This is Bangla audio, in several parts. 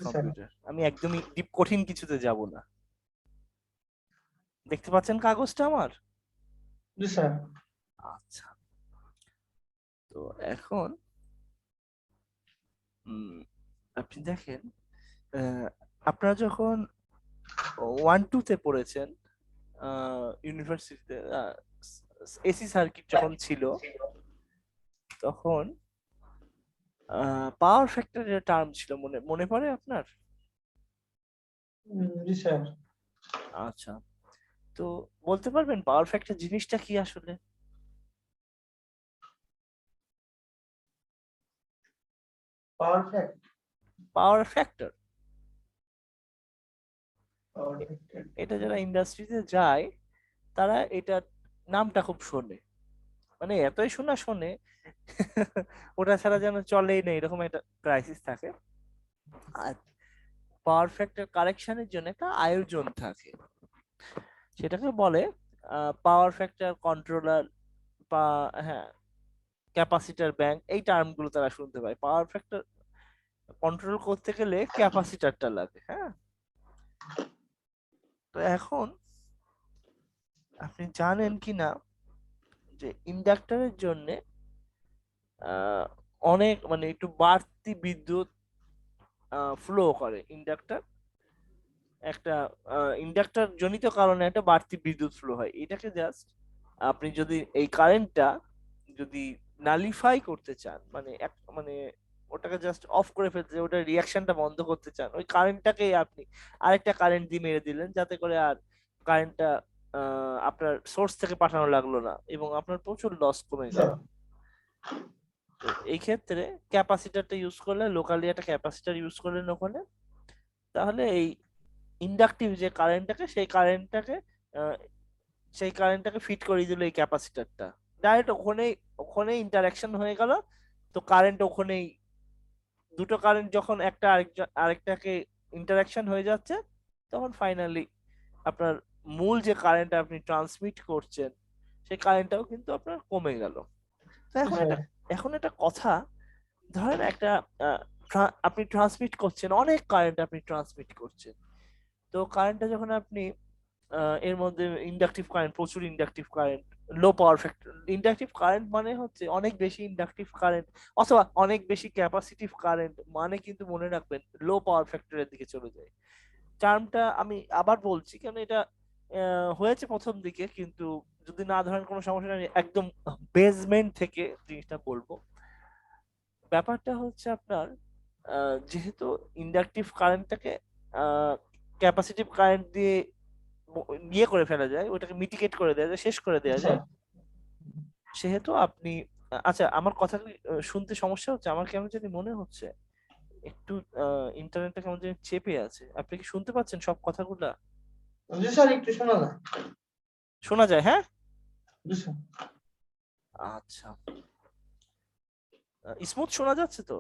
জি স্যার। কম্পিউটার। আমি একদমই ডিপ কঠিন কিছুতে যাব না। দেখতে পাচ্ছেন কাগজটা আমার? জি স্যার। আচ্ছা, তো এখন আপনি দেখেন, আহ, আপনারা যখন 1-2 তে পড়েছেন ইউনিভার্সিটিতে, এসি সার্কিট যখন ছিল, তখন পাওয়ার ফ্যাক্টরের টার্ম ছিল, মনে মনে পড়ে আপনার? জি স্যার। আচ্ছা, তো বলতে পারবেন পাওয়ার ফ্যাক্টর জিনিসটা কি আসলে? পারফেক্ট। Power factor, perfect. এটা যারা ইন্ডাস্ট্রিতে যায় তারা এটা নামটা খুব শোনে, মানে এতই শোনা শোনে ওটা ছাড়া যেন চলেই না, এরকম একটা ক্রাইসিস থাকে। আর পাওয়ার ফ্যাক্টর কারেকশনের জন্য একটা আয়োজন থাকে, সেটাকে বলে পাওয়ার ফ্যাক্টর কন্ট্রোলার বা, হ্যাঁ, ক্যাপাসিটর ব্যাংক, এই টার্মগুলো তারা শুনতে পায়। পাওয়ার ফ্যাক্টর কন্ট্রোল করতে গেলে ক্যাপাসিটরটা লাগে, হ্যাঁ। তো এখন আপনি জানেন কি না যে ইন্ডাক্টরের জন্য অনেক, মানে একটু বাড়তি বিদ্যুৎ ফ্লো করে ইন্ডাক্টর, একটা ইন্ডাক্টর জনিত কারণে একটা বাড়তি বিদ্যুৎ ফ্লো হয়। এটাকে জাস্ট আপনি যদি এই কারেন্টটা যদি নালিফাই করতে চান, মানে এক মানে ওটাকে জাস্ট অফ করে ফেলতে চান, ওটার রিয়াকশনটা বন্ধ করতে চান, ওই কারেন্টটাকে আপনি আরেকটা কারেন্ট দিয়ে মেরে দিলেন, যাতে করে আর কারেন্টটা আপনার সোর্স থেকে পাঠানো লাগলো না এবং আপনার প্রচুর লস কমে জি গেল। স্যার। তো এই ক্ষেত্রে ক্যাপাসিটরটা ইউজ করলে, লোকালি একটা ক্যাপাসিটর ইউজ করলেন ওখানে, তাহলে এই ইন্ডাকটিভ যে কারেন্টটাকে, সেই কারেন্টটাকে ফিট করে দিল এই ক্যাপাসিটরটা, ডাইরেক্ট ওখানেই ওখানেই ইন্টারাকশন হয়ে গেল। তো কারেন্ট ওখানেই, দুটো কারেন্ট যখন একটা আরেকটাকে ইন্টারাকশন হয়ে যাচ্ছে, তখন ফাইনালি আপনার মূল যে কারেন্ট আপনি ট্রান্সমিট করছেন সেই কারেন্টটাও কিন্তু আপনার কমে গেল। তো জি স্যার। এখন একটা কথা, ধরেন একটা আপনি ট্রান্সমিট করছেন অনেক কারেন্ট, আপনি ট্রান্সমিট করছেন, তো কারেন্টটা যখন আপনি এর মধ্যে ইন্ডাকটিভ কারেন্ট, প্রচুর ইন্ডাকটিভ কারেন্ট, লো পাওয়ার ফ্যাক্টর, ইন্ডাকটিভ কারেন্ট মানে হচ্ছে অনেক বেশি ইন্ডাকটিভ কারেন্ট অথবা অনেক বেশি ক্যাপাসিটিভ কারেন্ট, মানে কিন্তু মনে রাখবেন লো পাওয়ার ফ্যাক্টরের দিকে চলে যায়। টার্মটা আমি আবার বলছি কেন, এটা হয়েছে প্রথম দিকে, কিন্তু যদি না ধরেন কোনো সমস্যা নেই, একদম বেসমেন্ট থেকে জিনিসটা বলবো। ব্যাপারটা হচ্ছে আপনার, যেহেতু ইন্ডাকটিভ কারেন্টটাকে ক্যাপাসিটিভ কারেন্ট দিয়ে ইয়ে করে ফেলা যায়, ওটাকে মিটিগেট করে দেওয়া যায়, শেষ করে জি দেওয়া স্যার। যায়, সেহেতু আপনি আচ্ছা, আমার কথা কি শুনতে সমস্যা হচ্ছে? আমার কেমন জানি মনে হচ্ছে একটু ইন্টারনেটটা কেমন জানি চেপে আছে। আপনি কি শুনতে পাচ্ছেন সব কথাগুলা? জি স্যার, একটু শোনা যায়। শোনা যায়, হ্যাঁ? জি স্যার। আচ্ছা, স্মুথ শোনা যাচ্ছে তো?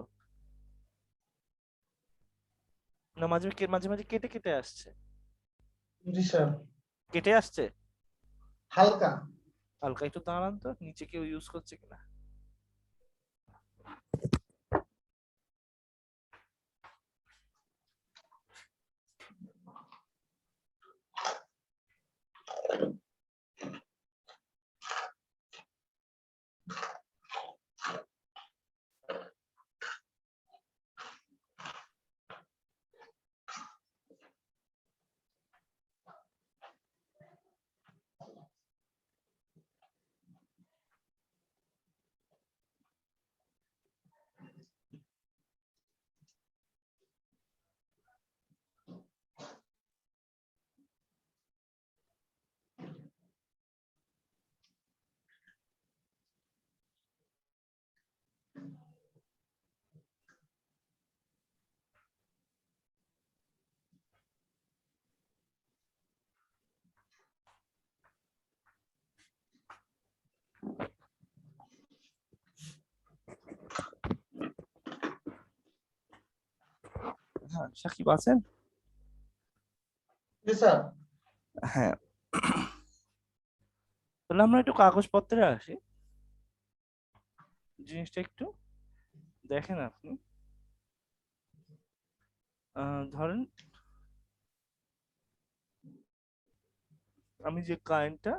না মাঝে মাঝে মাঝে কেটে কেটে আসছে? জি স্যার। কেটে আসছে হালকা। হালকা। একটু দাঁড়ান তো, নিচে কেউ ইউজ করছে কিনা। হ্যাঁ, সাকিব আছেন? জি স্যার। হ্যাঁ, তাহলে আমরা একটু কাগজপত্রে আসি। জিনিসটা একটু দেখেন আপনি। ধরেন আমি যে কারেন্টটা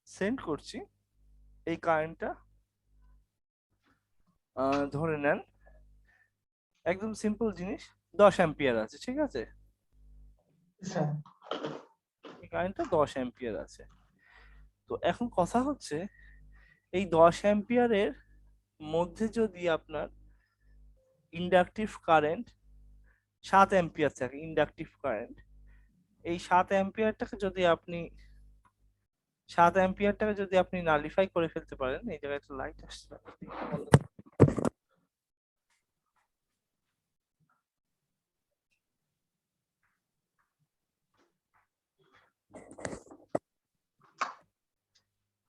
সেন্ড করছি, এই কারেন্টটা ধরে নেন একদম সিম্পল জিনিস 10 অ্যাম্পিয়ার আছে, ঠিক আছে? স্যার এই কারেন্টটা 10 অ্যাম্পিয়ার আছে। তো এখন কথা হচ্ছে এই 10 অ্যাম্পিয়ারের মধ্যে যদি আপনার ইন্ডাকটিভ কারেন্ট 7 অ্যাম্পিয়ার থাকে, ইন্ডাকটিভ কারেন্ট, এই 7 অ্যাম্পিয়ারটাকে যদি আপনি নালিফাই করে ফেলতে পারেন, এই জায়গায় একটা লাইট আসছে না,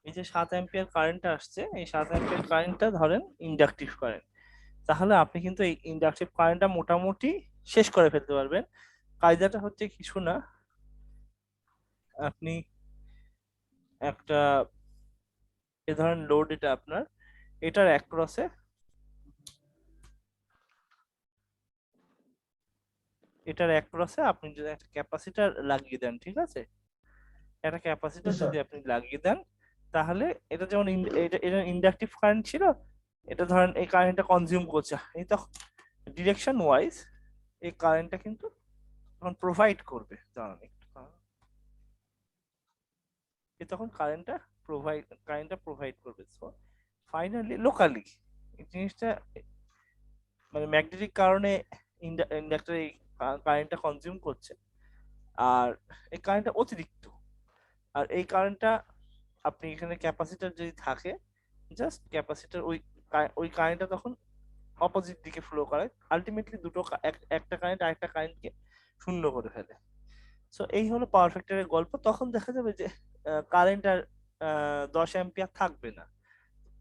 এই যে 7 অ্যাম্পিয়ার কারেন্টটা আসছে, এই 7 অ্যাম্পিয়ার কারেন্টটা ধরেন ইন্ডাকটিভ কারেন্ট, তাহলে আপনি কিন্তু এই ইন্ডাকটিভ কারেন্টটা মোটামুটি শেষ করে ফেলতে পারবেন। কায়দাটা হচ্ছে কিছু না, আপনি একটা এ ধরেন লোড, এটা আপনার, এটার অ্যাক্রসে আপনি যদি একটা ক্যাপাসিটর লাগিয়ে দেন, ঠিক আছে? একটা ক্যাপাসিটর স্যার যদি আপনি লাগিয়ে দেন, তাহলে এটা যেমন এটা ইন্ডাকটিভ কারেন্ট ছিল, এটা ধরেন এই কারেন্টটা কনজিউম করছে, এই তো ডিরেকশন ওয়াইজ এই কারেন্টটা কিন্তু তখন প্রোভাইড করবে, দাঁড়ান একটু দাঁড়ান। এ তখন কারেন্টটা প্রোভাইড করবে। সো ফাইনালি লোকালি এই জিনিসটা মানে ম্যাগনেটিক কারণে ইন্ডাক্টর এই কারেন্টটা কনজিউম করছে, আর এই কারেন্টটা অতিরিক্ত, আর এই কারেন্টটা আপনি এখানে ক্যাপাসিটর যদি থাকে, জাস্ট ক্যাপাসিটর ওই কারেন্টটা তখন অপোজিট দিকে ফ্লো করে, আলটিমেটলি দুটো একটা কারেন্ট আরেকটা কারেন্টকে শূন্য করে ফেলে। সো এই হলো পাওয়ার ফ্যাক্টরের গল্প। তখন দেখা যাবে যে কারেন্ট আর 10 অ্যাম্পিয়ার থাকবে না,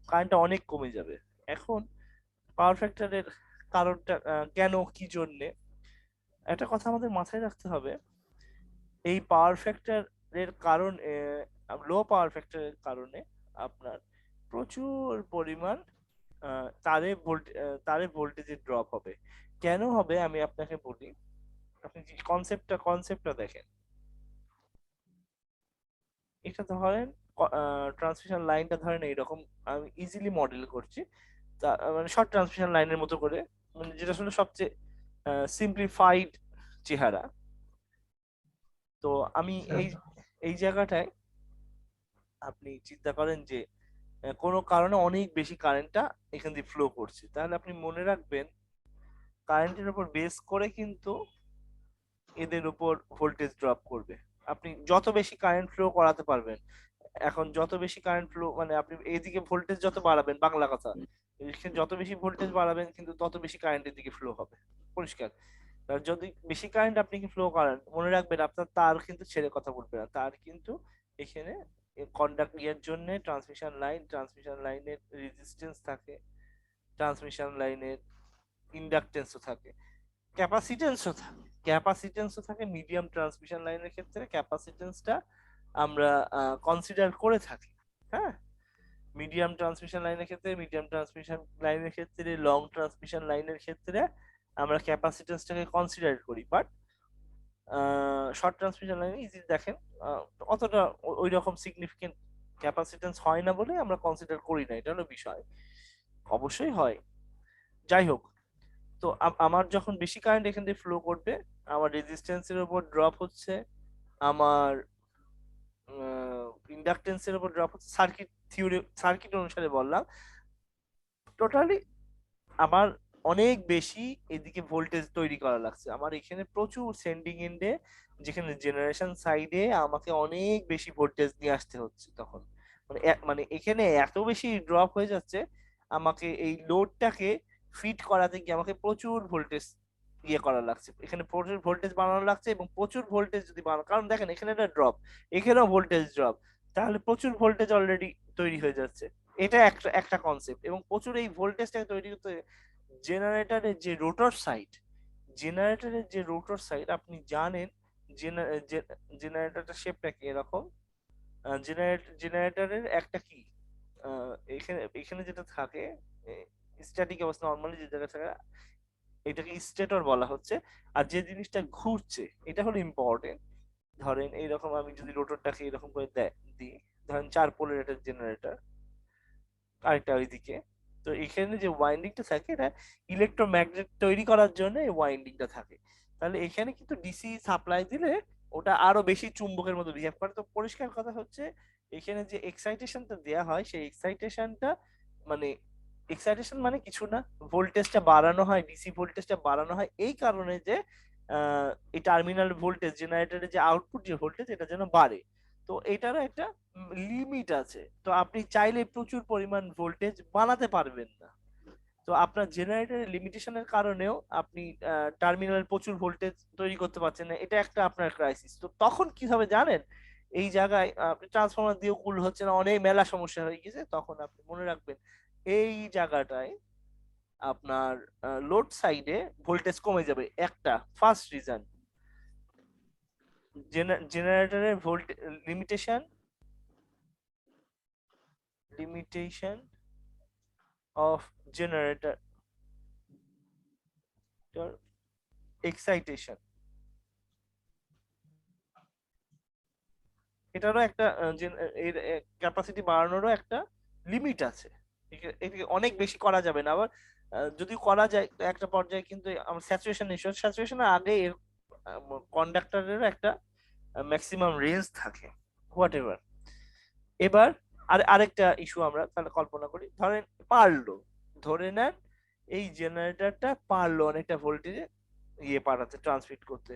কারেন্টটা অনেক কমে যাবে। এখন পাওয়ার ফ্যাক্টরের কারণটা কেন, কি জন্যে, একটা কথা আমাদের মাথায় রাখতে হবে। এই পাওয়ার ফ্যাক্টরের কারণ, লো পাওয়ার ফ্যাক্টরের কারণে আপনার প্রচুর পরিমাণ তারে ভোল্টেজের ড্রপ হবে। কেন হবে আমি আপনাকে বলি, আপনি কনসেপ্টটা দেখেন। এটা ধরেন ট্রান্সমিশন লাইনটা ধরেন এইরকম, আমি ইজিলি মডেল করছি, তা মানে শর্ট ট্রান্সমিশন লাইনের মতো করে, মানে যেটা আসলে সবচেয়ে সিম্পলিফাইড চেহারা। তো আমি স্যার এই এই জায়গাটায় আপনি চিন্তা করেন যে কোনো কারণে অনেক বেশি কারেন্টটা এখান দিয়ে ফ্লো করছে, তাহলে আপনি মনে রাখবেন কারেন্টের উপর বেস করে কিন্তু এদের উপর ভোল্টেজ ড্রপ করবে। আপনি যত বেশি কারেন্ট ফ্লো করাতে পারবেন, এখন যত বেশি কারেন্ট ফ্লো মানে আপনি এইদিকে ভোল্টেজ যত বাড়াবেন, বাংলা কথা, এখানে যত বেশি ভোল্টেজ বাড়াবেন কিন্তু তত বেশি কারেন্টের দিকে ফ্লো হবে, পরিষ্কার। আর যদি বেশি কারেন্ট আপনি কি ফ্লো করেন, মনে রাখবেন আপনার তার কিন্তু ছেড়ে কথা বলবে না, তার কিন্তু এখানে কন্ডাক্ট ইয়ার জন্য ট্রান্সমিশন লাইনের রেজিস্ট্যান্স থাকে, ট্রান্সমিশন লাইনের ইন্ডাকটেন্সও থাকে, ক্যাপাসিটেন্সও থাকে মিডিয়াম ট্রান্সমিশন লাইনের ক্ষেত্রে ক্যাপাসিটেন্সটা আমরা কনসিডার করে থাকি। হ্যাঁ, মিডিয়াম ট্রান্সমিশন লাইনের ক্ষেত্রে, লং ট্রান্সমিশন লাইনের ক্ষেত্রে আমরা ক্যাপাসিটেন্সটাকে কনসিডার করি, বাট শর্ট ট্রান্সমিশন লাইনে ইজি দেখেন অতটা ওই রকম সিগনিফিকেন্ট ক্যাপাসিটেন্স হয় না বলে আমরা কনসিডার করি না, এটা হলো বিষয়। অবশ্যই হয়, যাই হোক। তো আমার যখন বেশি কারেন্ট এখান দিয়ে ফ্লো করবে, আমার রেজিস্ট্যান্সের উপর ড্রপ হচ্ছে, আমার ইন্ডাকটেন্সের উপর ড্রপ হচ্ছে, সার্কিট অনুসারে বললাম। টোটালি আমার অনেক বেশি এদিকে ভোল্টেজ তৈরি করা লাগছে, আমার এখানে প্রচুর সেন্ডিং এন্ডে, যেখানে জেনারেশন সাইডে আমাকে অনেক বেশি ভোল্টেজ নিয়ে আসতে হচ্ছে তখন, মানে মানে এখানে এত বেশি ড্রপ হয়ে যাচ্ছে, আমাকে এই লোডটাকে ফিট করাতে গিয়ে আমাকে প্রচুর ভোল্টেজ ইয়ে করা লাগছে, এখানে প্রচুর ভোল্টেজ বানানো লাগছে, এবং প্রচুর ভোল্টেজ যদি বানানো, কারণ দেখেন এখানে একটা ড্রপ, এখানেও ভোল্টেজ ড্রপ, তাহলে প্রচুর ভোল্টেজ অলরেডি তৈরি হয়ে যাচ্ছে। এটা একটা একটা কনসেপ্ট, এবং প্রচুর এই ভোল্টেজটাকে তৈরি করতে জেনারেটরের যে রোটর সাইড আপনি জানেন, জেনারেটরটা শেপটা কি এরকম, জেনারেটরের একটা কি এখানে এখানে যেটা থাকে স্ট্যাটিক অবস্থা নর্মালি যে জায়গায় থাকে, এটাকে স্টেটর বলা হচ্ছে। আর যে জিনিসটা ঘুরছে এটা হলো ইম্পর্টেন্ট। ধরেন এইরকম আমি যদি রোটরটাকে এরকম করে দিই, ধরেন 4 পোলের একটা জেনারেটর, আরেকটা ওইদিকে। তো এখানে যে ওয়াইন্ডিংটা থাকে এটা ইলেকট্রোম্যাগনেট তৈরি করার জন্য এই ওয়াইন্ডিংটা থাকে। তাহলে এখানে কিন্তু ডিসি সাপ্লাই দিলে ওটা আরো বেশি চুম্বকের মতো বিহেভ করে। তো পরিষ্কার কথা হচ্ছে এখানে যে এক্সাইটেশনটা দেয়া হয় সেই এক্সাইটেশনটা মানে এক্সাইটেশন মানে কিছু না, ভোল্টেজটা বাড়ানো হয়, ডিসি ভোল্টেজটা বাড়ানো হয় এই কারণে যে এই টার্মিনাল ভোল্টেজ জেনারেটরের যে আউটপুট যে ভোল্টেজ এটা যেন বাড়ে। তো এটারও একটা লিমিট আছে। তো আপনি চাইলে প্রচুর পরিমাণ ভোল্টেজ বানাতে পারবেন না। তো আপনার জেনারেটরের লিমিটেশনের কারণেও আপনি টার্মিনাল প্রচুর ভোল্টেজ তৈরি করতে পারছেন না, এটা একটা আপনার ক্রাইসিস। তো তখন কি হবে জানেন, এই জায়গায় আপনি ট্রান্সফরমার দিয়েও কুল হচ্ছে না, অনেক মেলা সমস্যা হয়ে গেছে। তখন আপনি মনে রাখবেন এই জায়গাটায় আপনার লোড সাইডে ভোল্টেজ কমে যাবে। একটা ফার্স্ট রিজন, জেনারেটরের voltage limitation limitation of generator excitation, এটারও একটা ক্যাপাসিটি বাড়ানোরও একটা লিমিট আছে। এটাকে অনেক বেশি করা যাবে না। আবার যদি করা যায় তো একটা পর্যায়ে কিন্তু আমার স্যাচুরেশন ইস্যু, স্যাচুরেশনের আগে এর কন্ডাক্টরেরও একটা ম্যাক্সিমাম রেঞ্জ থাকে, হোয়াট এভার। এবার আরেকটা ইস্যু আমরা তাহলে কল্পনা করি, ধরেন পারলো, ধরে নেন এই জেনারেটরটা পারলো অনেকটা ভোল্টেজে পাঠাতে, ট্রান্সমিট করতে।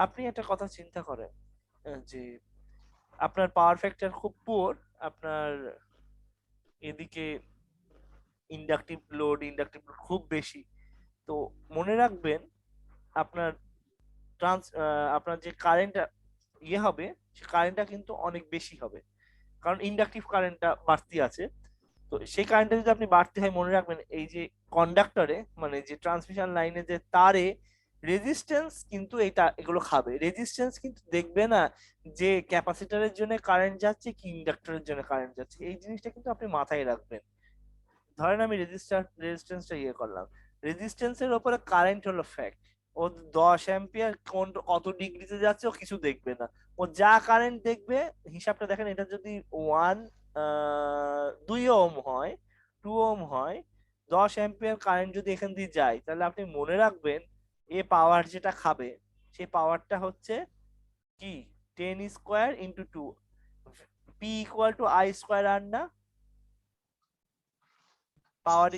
আপনি একটা কথা চিন্তা করেন যে আপনার পাওয়ার ফ্যাক্টর খুব পুয়ার, আপনার এদিকে ইন্ডাকটিভ লোড খুব বেশি। তো মনে রাখবেন আপনার আপনার যে কারেন্টটা হবে সে কারেন্টটা কিন্তু অনেক বেশি হবে, কারণ ইন্ডাকটিভ কারেন্টটা বাড়তি আছে। তো সেই কারেন্টটা যদি আপনি বাড়তে হয় মনে রাখবেন এই যে কন্ডাক্টরে মানে যে ট্রান্সমিশন লাইনে যে তারে রেজিস্ট্যান্স কিন্তু এগুলো খাবে। রেজিস্ট্যান্স কিন্তু দেখবে না যে ক্যাপাসিটরের জন্য কারেন্ট যাচ্ছে কি ইন্ডাক্টরের জন্য কারেন্ট যাচ্ছে, এই জিনিসটা কিন্তু আপনি মাথায় রাখবেন। ধরেন আমি রেজিস্ট্যান্সটা করলাম, রেজিস্ট্যান্সের উপরে কারেন্ট হলো ফ্যাক্ট। ও 10 অ্যাম্পিয়ার কোন কত ডিগ্রিতে যাচ্ছে ও কিছু দেখবে না। ও যা কারেন্ট দেখবে, হিসাবটা দেখেন, এটা যদি 2 ওহম হয়, 2 ওহম হয়, 10 অ্যাম্পিয়ার কারেন্ট যদি এখান দিয়ে যায় তাহলে আপনি মনে রাখবেন এ পাওয়ার যেটা খাবে সেই পাওয়ারটা হচ্ছে কি 10² × 2, P = I²R না? পাওয়ার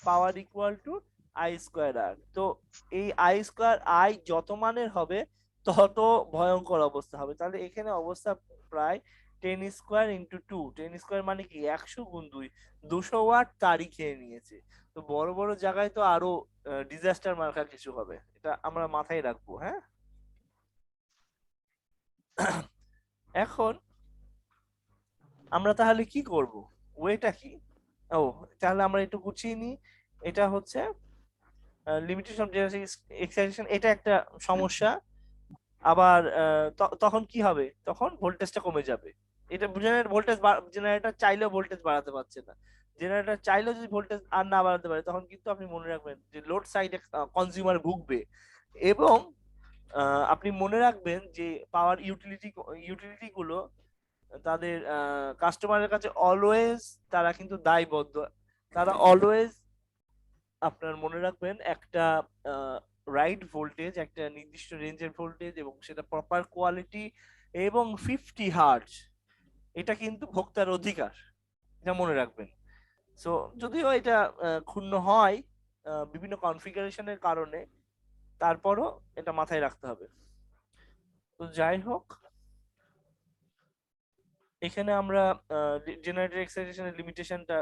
পাওয়ার = I²R। তো এই I²R যত মানের হবে তত ভয়ঙ্কর অবস্থা হবে। তাহলে এখানে অবস্থা প্রায় 10² × 2, 10² মানে কি 100 × 2, 200 ওয়াট তারই খেয়ে নিয়েছে। তো বড় বড় জায়গায় তো আরো ডিজাস্টার মার্কা কিছু হবে, এটা আমরা মাথায় রাখবো। হ্যাঁ, এখন আমরা তাহলে কি করব, ওয়েটা কি? ও, তাহলে আমরা একটু গুছিয়ে নিই। এটা হচ্ছে লিমিটেশন এক্সাইটেশন, এটা একটা সমস্যা। আবার তখন কি হবে, তখন ভোল্টেজটা কমে যাবে। এটা জেনারেটর জেনারেটর চাইলেও ভোল্টেজ বাড়াতে পারছে না। জেনারেটর চাইলেও যদি ভোল্টেজ আর না বাড়াতে পারে তখন কিন্তু আপনি মনে রাখবেন যে লোড সাইডে কনজিউমার ভুগবে। এবং আপনি মনে রাখবেন যে পাওয়ার ইউটিলিটি গুলো তাদের কাস্টমারের কাছে অলওয়েজ তারা কিন্তু দায়বদ্ধ। তারা অলওয়েজ আপনার মনে রাখবেন একটা রাইট ভোল্টেজ, একটা নির্দিষ্ট রেঞ্জের ভোল্টেজ এবং সেটা প্রপার কোয়ালিটি এবং 50 হার্টজ, এটা কিন্তু ভোক্তার অধিকার, এটা মনে রাখবেন। সো যদিও এটা ক্ষুণ্ণ হয় বিভিন্ন কনফিগারেশনের কারণে, তারপরও এটা মাথায় রাখতে হবে। তো যাই হোক, এখানে আমরা জেনারেটর এক্সাইটেশনের লিমিটেশনটা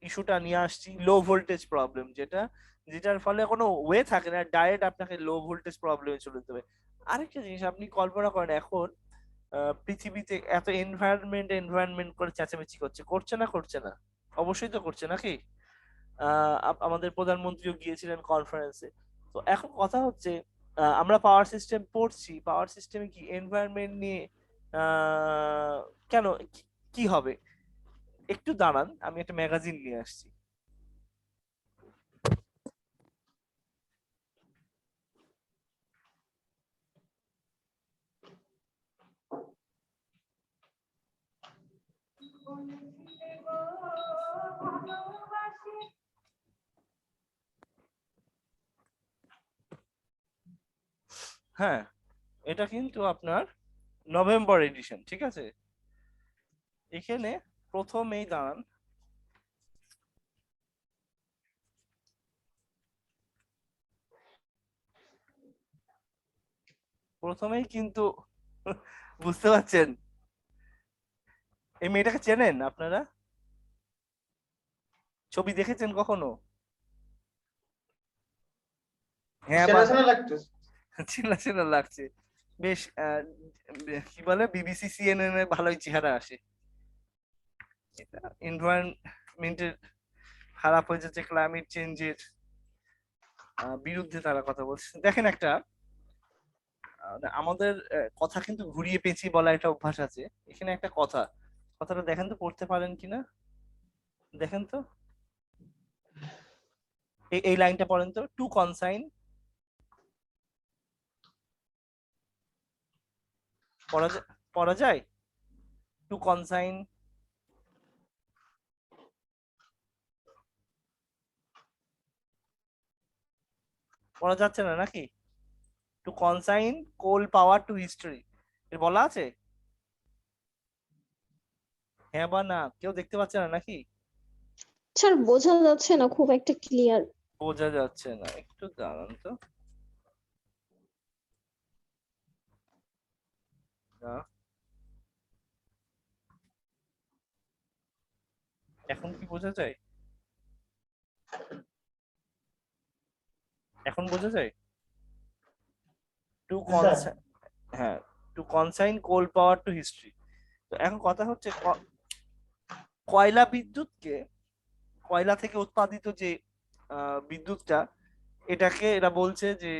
ইস্যুটা নিয়ে আসছি, লো ভোল্টেজ প্রবলেম যেটার ফলে কোনো ওয়ে থাকে না, ডাইরেক্ট আপনাকে লো ভোল্টেজ প্রবলেমে চলে যেতে হবে। আরেকটা জিনিস আপনি কল্পনা করেন এখন পৃথিবীতে এত এনভায়রনমেন্ট করে চেঁচামেচি করছে না? অবশ্যই তো করছে নাকি? আমাদের প্রধানমন্ত্রীও গিয়েছিলেন কনফারেন্সে। তো এখন কথা হচ্ছে আমরা পাওয়ার সিস্টেম পড়ছি, পাওয়ার সিস্টেমে কি এনভায়রনমেন্ট নিয়ে আহ, কেন কি হবে? একটু দাঁড়ান, আমি একটা ম্যাগাজিন নিয়ে আসছি। হ্যাঁ, এটা কিন্তু আপনার নভেম্বর এডিশন, ঠিক আছে? এখানে প্রথমেই দাঁড়ান, প্রথমেই কিন্তু বুঝতে পারছেন এই মেয়েটাকে চেনেন আপনারা? ছবি দেখেছেন কখনো? হ্যাঁ বা চেনা না? চেনা লাগতেছে। চেনা চেনা লাগছে। বেশ কি বলে, বিবিসি সিএনএন এর ভালোই চেহারা আসে। এটা এনভায়রনমেন্টের খারাপ হয়ে যাচ্ছে, ক্লাইমেট চেঞ্জের বিরুদ্ধে তারা কথা বলছে। দেখেন একটা আমাদের কথা কিন্তু ঘুরিয়ে পেঁচিয়ে বলা একটা অভ্যাস আছে। এখানে একটা কথা, কথাটা দেখেন তো পড়তে পারেন কিনা, দেখেন তো। এই লাইনটা পড়েন তো, টু কনসাইন। পড়া যায়? পড়া যায়? টু কনসাইন পড়া যাচ্ছে না নাকি? টু কনসাইন কোল পাওয়ার টু হিস্ট্রি, এর বলা আছে? হ্যাঁ বা না, কেউ দেখতে পাচ্ছে না নাকি? স্যার বোঝা যাচ্ছে না খুব একটা ক্লিয়ার। বোঝা যাচ্ছে না, একটু দাঁড়ান তো। না, এখন কি বোঝা যায়? এখন বোঝা যায়? টু জি স্যার। কনসাইন, হ্যাঁ, টু কনসাইন কোল পাওয়ার টু হিস্ট্রি। তো এখন কথা হচ্ছে কয়লা বিদ্যুৎকে, কয়লা থেকে উৎপাদিত যে বিদ্যুৎটা, এটাকে এরা বলছে যে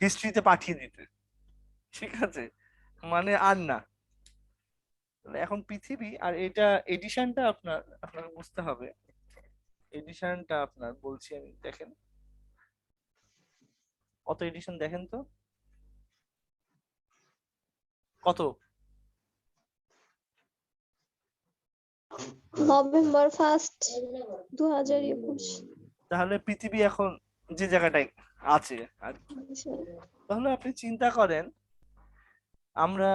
হিস্ট্রিতে পাঠিয়ে দিতে, ঠিক আছে? মানে আর না। তাহলে এখন পৃথিবী আর এটা এডিশনটা আপনার আপনাকে বুঝতে হবে। এডিশনটা আপনার বলছি আমি, দেখেন কত এডিশন, দেখেন তো কত। November 1st 2021। তাহলে পৃথিবী এখন যে জায়গাটায় আছে আর কি। তাহলে আপনি চিন্তা করেন, আমরা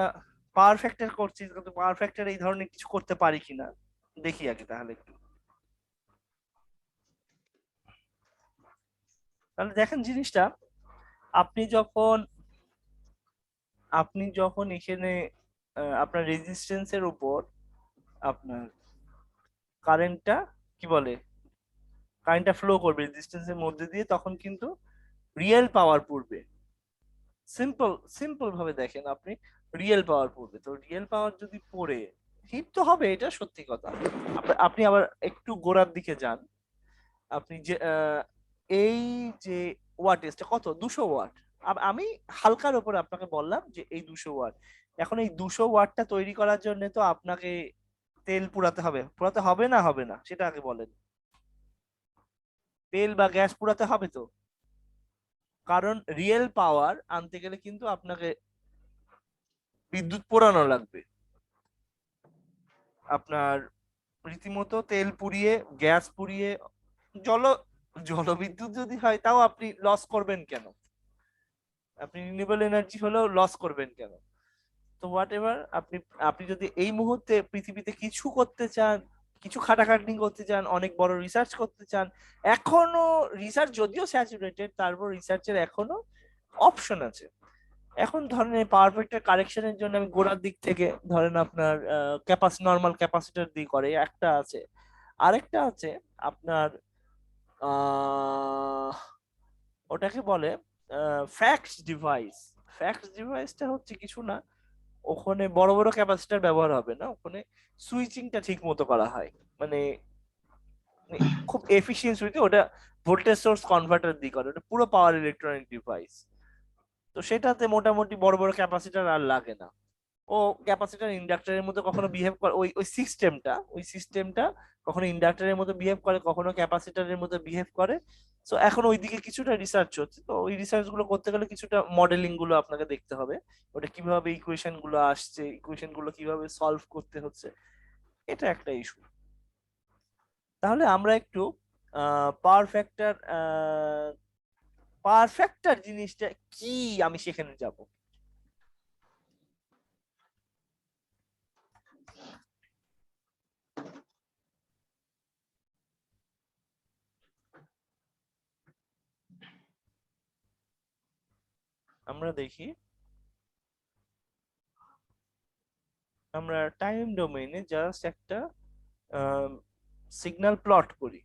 পাওয়ার ফ্যাক্টর করছি, কিন্তু পাওয়ার ফ্যাক্টর এই ধরনের কিছু করতে পারি কিনা দেখি আগে তাহলে একটু। তাহলে দেখেন জিনিসটা, আপনি যখন এখানে আপনার রেজিস্ট্যান্সের উপর আপনার কারেন্টটা কি বলে, কারেন্টটা ফ্লো করবে রেজিস্ট্যান্সের মধ্যে দিয়ে, তখন কিন্তু রিয়েল পাওয়ার পড়বে। সিম্পল সিম্পল ভাবে দেখেন আপনি, রিয়েল পাওয়ার পড়বে। তো রিয়েল পাওয়ার যদি পড়ে, হিট তো হবে, এটা সত্যি কথা। আপনি আবার একটু গোড়ার দিকে যান, আপনি যে এই যে ওয়াটেজটা কত, 200 ওয়াট। আমি হালকার উপর আপনাকে বললাম যে এই 200 ওয়াট। এখন এই 200 ওয়াটটা তৈরি করার জন্য তো আপনাকে তেল পুরাতে হবে, না হবে না সেটা আগে বলেন। তেল বা গ্যাস পুরাতে হবে তো, কারণ রিয়েল পাওয়ার আনতে গেলে কিন্তু আপনাকে বিদ্যুৎ পোড়ানো লাগবে। আপনার রীতিমতো তেল পুড়িয়ে, গ্যাস পুড়িয়ে, জল জলবিদ্যুৎ যদি হয় তাও আপনি লস করবেন কেন? আপনি রিনিউয়েবল এনার্জি হলেও লস করবেন কেন? তো হোয়াট এভার, আপনি আপনি যদি এই মুহূর্তে পৃথিবীতে কিছু করতে চান, কিছু খাটাখাটনি করতে চান, অনেক বড় রিসার্চ করতে চান, এখনো রিসার্চ যদিও স্যাচুরেটেড, তারপর রিসার্চের এখনো অপশন আছে। এখন ধরেন এই পাওয়ার ফ্যাক্টর কারেকশনের জন্য আমি গোড়ার দিক থেকে ধরেন আপনার নর্মাল ক্যাপাসিটর দিয়ে করে একটা আছে, আরেকটা আছে আপনার আহ ওটাকে বলে ফ্যাক্স ডিভাইস। ফ্যাক্স ডিভাইসটা হচ্ছে কিছু না, ওখানে বড় বড় ক্যাপাসিটর ব্যবহার হবে না, ওখানে সুইচিংটা ঠিক মতো করা হয়, মানে মানে খুব এফিসিয়েন্ট সুইচিং, ওটা ভোল্টেজ সোর্স কনভার্টার দিয়ে করে, ওটা পুরো পাওয়ার ইলেকট্রনিক ডিভাইস। তো সেটাতে মোটামুটি বড় বড় ক্যাপাসিটর আর লাগে না। ও ক্যাপাসিটর ইন্ডাক্টরের মতো কখনো বিহেভ করে, ওই ওই সিস্টেমটা কখনো ইন্ডাক্টরের মতো বিহেভ করে, কখনো ক্যাপাসিটরের মতো বিহেভ করে। সো এখন ওইদিকে কিছুটা রিসার্চ হচ্ছে, তো ওই রিসার্চ গুলো করতে গেলে কিছুটা মডেলিং গুলো আপনাকে দেখতে হবে, ওটা কিভাবে ইকুয়েশন গুলো আসছে, ইকুয়েশন গুলো কিভাবে সলভ করতে হচ্ছে, এটা একটা ইস্যু। তাহলে আমরা একটু পাওয়ার ফ্যাক্টর জিনিসটা কি আমি সেখানে যাব। আমরা দেখি, আমরা টাইম ডোমেইনে জাস্ট একটা সিগন্যাল প্লট করি।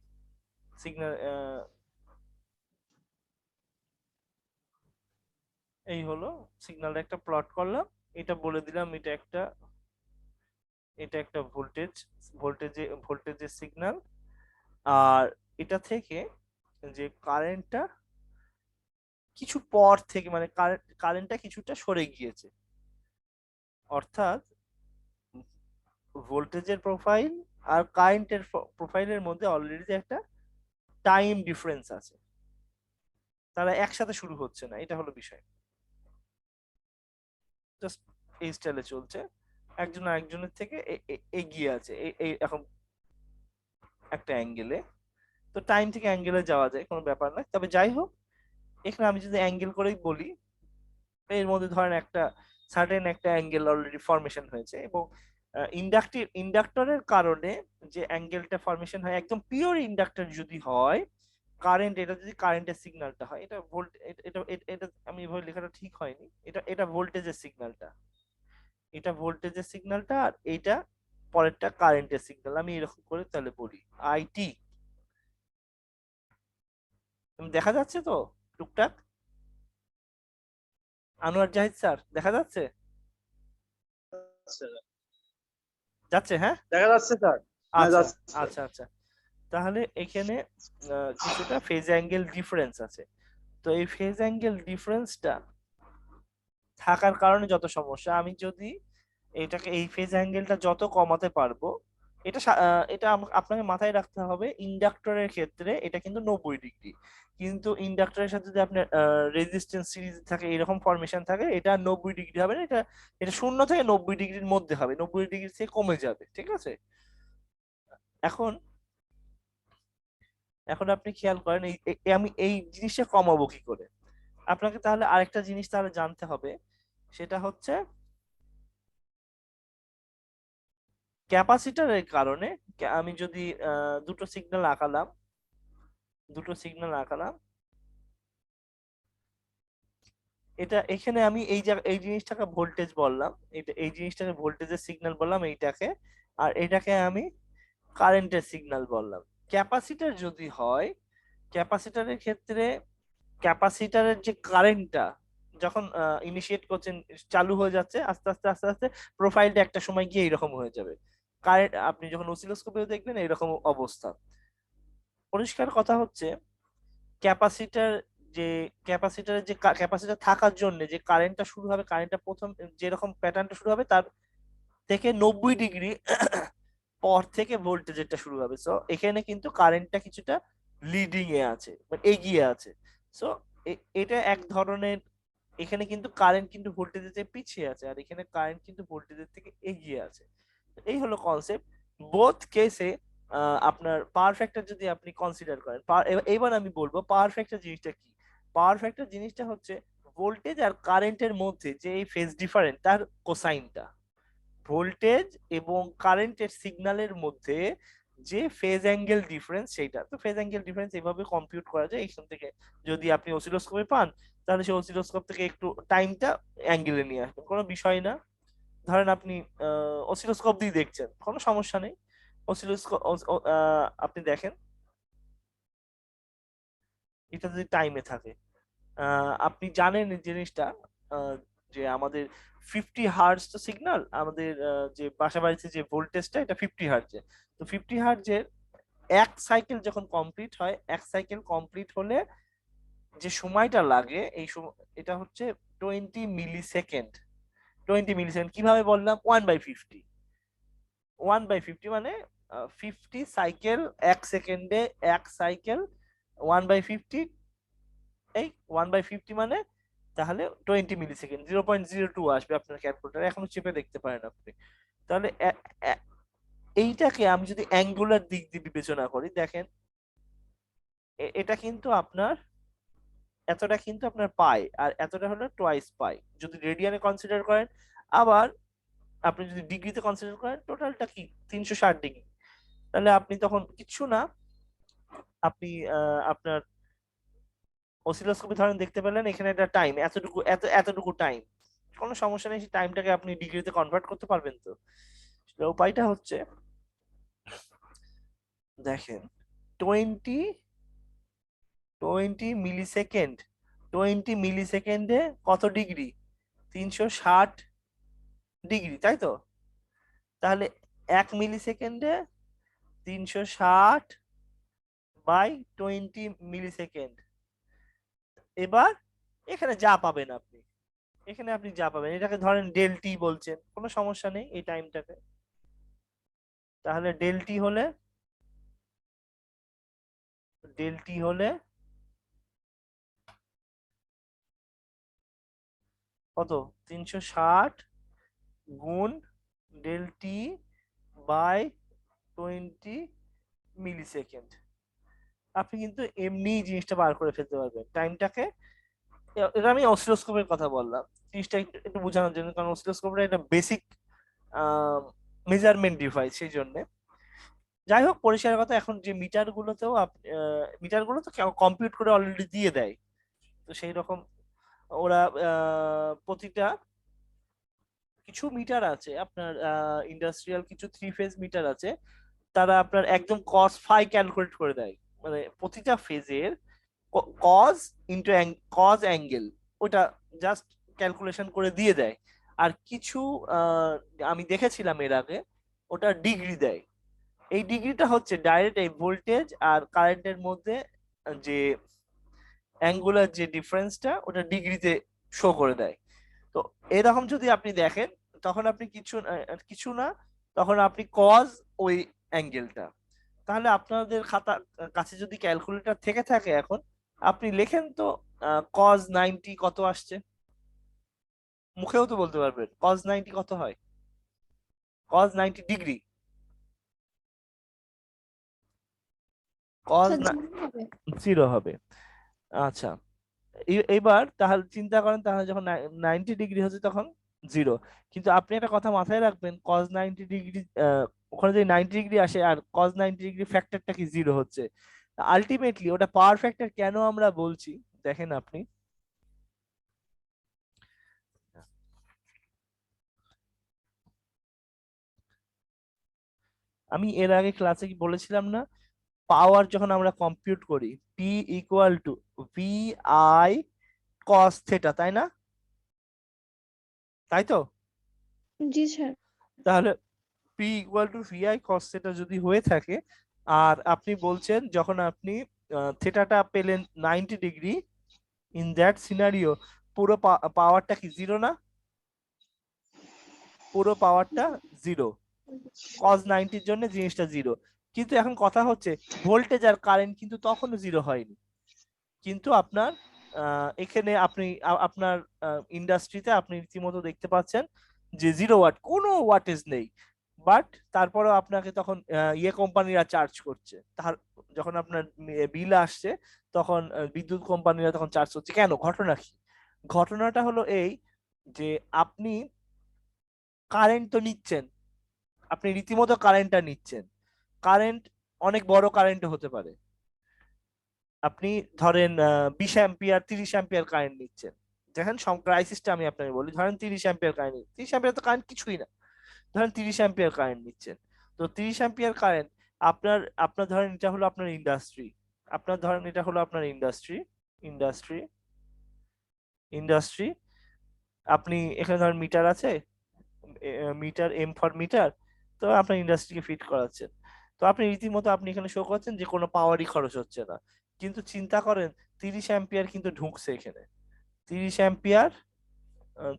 সিগন্যাল এই হলো সিগন্যালটা একটা প্লট করলাম, এটা বলে দিলাম এটা একটা ভোল্টেজের সিগন্যাল। আর এটা থেকে যে কারেন্টটা কিছু পর থেকে মানে কারেন্টটা কিছুটা সরে গিয়েছে, অর্থাৎ ভোল্টেজের প্রোফাইল আর কারেন্টের প্রোফাইলের মধ্যে অলরেডি একটা টাইম ডিফারেন্স আছে, তারা একসাথে শুরু হচ্ছে না, এটা হলো বিষয়। জাস্ট এই স্টাইলে চলছে, একজন আরেকজনের থেকে এগিয়ে আছে এই এখন একটা অ্যাঙ্গেলে। তো টাইম থেকে অ্যাঙ্গেলে যাওয়া যায়, কোনো ব্যাপার না। তবে যাই হোক, এখানে আমি যদি অ্যাঙ্গেল করেই বলি, এর মধ্যে ধরেন একটা সার্টেন একটা অ্যাঙ্গেল অলরেডি ফর্মেশন হয়েছে, এবং ইন্ডাক্টরের কারণে যে অ্যাঙ্গেলটা ফর্মেশন হয়, একদম পিওর ইন্ডাক্টর যদি হয়, কারেন্ট, এটা যদি কারেন্টের সিগন্যালটা হয়, এটা ভোল্ট, এটা আমি এভাবে লেখাটা ঠিক হয়নি, এটা ভোল্টেজের সিগন্যালটা, এটা ভোল্টেজের সিগন্যালটা, আর এইটা পরেরটা কারেন্টের সিগন্যাল। আমি এরকম করে তাহলে বলি আইটি। দেখা যাচ্ছে তো টুকটাক? আনোয়ার জাহিদ স্যার দেখা যাচ্ছে? যাচ্ছে, হ্যাঁ দেখা যাচ্ছে স্যার। আচ্ছা আচ্ছা আচ্ছা। তাহলে এখানে কিছুটা ফেজ অ্যাঙ্গেল ডিফারেন্স আছে। তো এই ফেজ অ্যাঙ্গেল ডিফারেন্সটা থাকার কারণে যত সমস্যা, আমি যদি এই ফেজ অ্যাঙ্গেলটা যত কমাতে পারবো, এটা আপনাকে মাথায় রাখতে হবে, ইন্ডাক্টরের ক্ষেত্রে এটা কিন্তু 90 ডিগ্রি, কিন্তু ইন্ডাক্টরের সাথে যদি আপনার রেজিস্ট্যান্স সিরিজ থাকে, এরকম ফরমেশন থাকে, এটা 90 ডিগ্রি হবে না, এটা এটা 0 থেকে 90 ডিগ্রির মধ্যে হবে, 90 ডিগ্রি থেকে কমে যাবে, ঠিক আছে? এখন এখন আপনি খেয়াল করেন, আমি এই জিনিসটা কমাবো কি করে। আপনাকে তাহলে আরেকটা জিনিস তাহলে জানতে হবে, সেটা হচ্ছে ক্যাপাসিটরের কারণে আমি যদি দুটো সিগন্যাল আঁকালাম, দুটো সিগন্যাল আঁকালাম, এটা এখানে আমি এই জিনিসটাকে ভোল্টেজ বললাম, এই জিনিসটাকে ভোল্টেজের সিগন্যাল বললাম এইটাকে, আর এটাকে আমি কারেন্টের সিগন্যাল বললাম। ক্যাপাসিটর যদি হয়, ক্যাপাসিটরের ক্ষেত্রে ক্যাপাসিটরের যে কারেন্টটা যখন ইনিশিয়েট করছেন, চালু হয়ে যাচ্ছে, আস্তে আস্তে আস্তে আস্তে প্রোফাইলটা একটা সময় গিয়ে এরকম হয়ে যাবে। কারেন্ট আপনি যখন অসিলোস্কোপে দেখবেন এরকম অবস্থা। পরিষ্কার কথা হচ্ছে, ক্যাপাসিটর যে ক্যাপাসিটর থাকার জন্য যে কারেন্টটা শুরু হবে, কারেন্টটা প্রথম যেরকম প্যাটার্নটা শুরু হবে, তার থেকে 90 ডিগ্রি পর থেকে ভোল্টেজেরটা শুরু হবে। সো এখানে কিন্তু কারেন্টটা কিছুটা লিডিং এ আছে, মানে এগিয়ে আছে। সো এটা এক ধরনের, এখানে কিন্তু কারেন্ট কিন্তু ভোল্টেজের থেকে পিছিয়ে আছে, আর এখানে কারেন্ট কিন্তু ভোল্টেজের থেকে এগিয়ে আছে। এই হলো কনসেপ্ট। বোথ কেসে আপনার পাওয়ার ফ্যাক্টর যদি আপনি কনসিডার করেন, এবার আমি বলবো পাওয়ার ফ্যাক্টর জিনিসটা কি। পাওয়ার ফ্যাক্টর জিনিসটা হচ্ছে ভোল্টেজ আর কারেন্টের মধ্যে যে এই ফেজ ডিফারেন্স, তার কোসাইনটা। ভোল্টেজ এবং কারেন্টের সিগন্যালের মধ্যে যে ফেজ অ্যাঙ্গেল ডিফারেন্স, সেইটা। তো ফেজ অ্যাঙ্গেল ডিফারেন্স এভাবে কম্পিউট করা যায় এখান থেকে। যদি আপনি অসিলোস্কোপে পান, তাহলে সেই অসিলোস্কোপ থেকে একটু টাইমটা অ্যাঙ্গেলে নিয়ে আসবেন, কোনো বিষয় না। ধরেন আপনি অসিলোস্কোপ দিয়ে দেখছেন, কোনো সমস্যা নেই। অসিলোস্কোপ আপনি দেখেন, এটা যদি টাইমে থাকে, আপনি জানেন এই জিনিসটা, আহ, যে আমাদের 50 হার্জ তো সিগন্যাল, আমাদের যে বাসা বাড়িতে যে ভোল্টেজটা, এটা 50 হার্জের। তো 50 হার্জের এক সাইকেল যখন কমপ্লিট হয়, এক সাইকেল কমপ্লিট হলে যে সময়টা লাগে, এটা হচ্ছে 20 মিলি সেকেন্ড। 20 মিলি সেকেন্ড কিভাবে বললাম? 1/50, 1/50 মানে 50 সাইকেল এক সেকেন্ডে, এক সাইকেল 1/50, এই 1/50 মানে তাহলে 20 মিলি সেকেন্ড, 0.02 আসবে আপনার ক্যালকুলেটার, এখনো চেপে দেখতে পারেন আপনি। তাহলে এইটাকে আমি যদি অ্যাঙ্গুলার দিক দিয়ে বিবেচনা করি, দেখেন এটা কিন্তু আপনার এতটা কিন্তু আপনার পাই, আর এতটা হলো টোয়াইস পাই যদি রেডিয়ানে কনসিডার করেন। আবার আপনি যদি ডিগ্রিতে কনসিডার করেন, টোটালটা কি 360 ডিগ্রি। তাহলে আপনি তখন কিছু না, আপনি আপনার অসিলোস্কোপে ধরেন দেখতে পেলেন এখানে একটা টাইম এতটুকু, এতটুকু টাইম, কোনো সমস্যা নেই, সেই টাইমটাকে আপনি ডিগ্রিতে কনভার্ট করতে পারবেন। তো সেটার উপায়টা হচ্ছে, দেখেন 20 20 মিলিসেকেন্ড, 20 মিলিসেকেন্ডে কত ডিগ্রি? 360 ডিগ্রি, তাই তো? তাহলে 1 মিলিসেকেন্ডে 360 বাই 20 মিলিসেকেন্ড। এবার এখানে যা পাবেন আপনি, এখানে আপনি যা পাবেন, এটাকে ধরেন ডেল টি বলছেন, কোনো সমস্যা নেই এই টাইমটাকে। তাহলে ডেল টি হলে কত? 360 গুণ ডেল টি বাই 20 মিলিসেকেন্ড। আপনি কিন্তু এমনি জিনিসটা বার করে ফেলতে পারবেন টাইমটাকে। এটা আমি অসিলোস্কোপের কথা বললাম জিনিসটা একটু একটু বোঝানোর জন্য, কারণ অসিলোস্কোপটা একটা বেসিক মেজারমেন্ট ডিভাইস, সেই জন্য। যাই হোক, পরিষ্কার কথা, এখন যে মিটার গুলোতেও মিটার গুলো তো কম্পিউট করে অলরেডি দিয়ে দেয়। তো সেই রকম ওরা প্রতিটা কিছু মিটার আছে আপনার, ইন্ডাস্ট্রিয়াল কিছু 3 ফেজ মিটার আছে, তারা আপনার একদম কস ফাই ক্যালকুলেট করে দেয়, মানে প্রতিটা ফেজের কজ ইন্টু কজ অ্যাঙ্গেল, ওটা জাস্ট ক্যালকুলেশন করে দিয়ে দেয়। আর কিছু আমি দেখেছিলাম এর আগে, ওটা ডিগ্রি দেয়। এই ডিগ্রিটা হচ্ছে ডাইরেক্ট এই ভোল্টেজ আর কারেন্টের মধ্যে যে অ্যাঙ্গুলার যে ডিফারেন্সটা, ওটা ডিগ্রিতে শো করে দেয়। তো এরকম যদি আপনি দেখেন, তখন আপনি কিছু না, তখন আপনি কজ ওই অ্যাঙ্গেলটা। তাহলে আপনাদের কাছে যদি ক্যালকুলেটর থেকে থাকে এখন, আপনি লেখেন তো কজ 90 কত আসছে, মুখেও তো বলতে পারবেন কজ 90 কত হয়, cos 90 degree, cos sir zero হবে। 0 হবে। আচ্ছা, এবার তাহলে চিন্তা করেন, তাহলে যখন 90 ডিগ্রি হচ্ছে তখন 0। কিন্তু আপনি একটা কথা মাথায় রাখবেন, কজ 90 ডিগ্রি, ওখানে যদি 90 ডিগ্রি আসে আর কজ 90 ডিগ্রি ফ্যাক্টরটা কি 0 হচ্ছে, আলটিমেটলি ওটা পাওয়ার ফ্যাক্টর কেন আমরা বলছি, দেখেন আপনি। আমি এর আগে ক্লাসে কি বলেছিলাম না, পাওয়ার যখন আমরা কম্পিউট করি, P equal to v I cos theta, তাই না? তাই তো? জি স্যার। তাহলে P equal to v I cos theta যদি হয়ে থাকে, আর আপনি বলছেন যখন আপনি থেটাটা পেলেন 90 ডিগ্রি, ইন দ্যাট সিনারিও পুরো পাওয়ারটা কি 0 না? পুরো পাওয়ারটা 0, কজ 90-র জন্য জিনিসটা 0। কিন্তু এখন কথা হচ্ছে, ভোল্টেজ আর কারেন্ট কিন্তু তখনও 0 হয়নি। কিন্তু আপনার এখানে আপনি আপনার ইন্ডাস্ট্রিতে আপনি রীতিমতো দেখতে পাচ্ছেন যে 0 ওয়াট, কোনো ওয়াটেজ নেই, বাট তারপরেও আপনাকে তখন কোম্পানিরা চার্জ করছে। তার যখন আপনার বিল আসছে, তখন বিদ্যুৎ কোম্পানিরা তখন চার্জ করছে কেন? ঘটনা কি? ঘটনাটা হলো এই, যে আপনি কারেন্ট তো নিচ্ছেন, আপনি রীতিমতো কারেন্টটা নিচ্ছেন। কারেন্ট অনেক বড় কারেন্ট হতে পারে, আপনি ধরেন 20 অ্যাম্পিয়ার 30 অ্যাম্পিয়ার কারেন্ট নিচ্ছেন। দেখেন ক্রাইসিসটা আমি আপনাকে বলি, ধরেন 30 অ্যাম্পিয়ার কারেন্ট, 30 অ্যাম্পিয়ার তো কারেন্ট কিছুই না, ধরেন 30 অ্যাম্পিয়ার কারেন্ট নিচ্ছেন। তো 30 অ্যাম্পিয়ার কারেন্ট, আপনার আপনার ধরেন এটা হলো আপনার ইন্ডাস্ট্রি, আপনার ধরেন এটা হলো আপনার ইন্ডাস্ট্রি, ইন্ডাস্ট্রি ইন্ডাস্ট্রি আপনি এখানে ধরেন মিটার আছে, মিটার এম ফর মিটার, তো আপনার ইন্ডাস্ট্রিকে ফিট করাচ্ছেন। তো আপনি রীতিমতো আপনি এখানে শো করছেন যে কোনো পাওয়ারই খরচ হচ্ছে না। কিন্তু চিন্তা করেন 30 অ্যাম্পিয়ার কিন্তু ঢুকছে এখানে, 30 অ্যাম্পিয়ার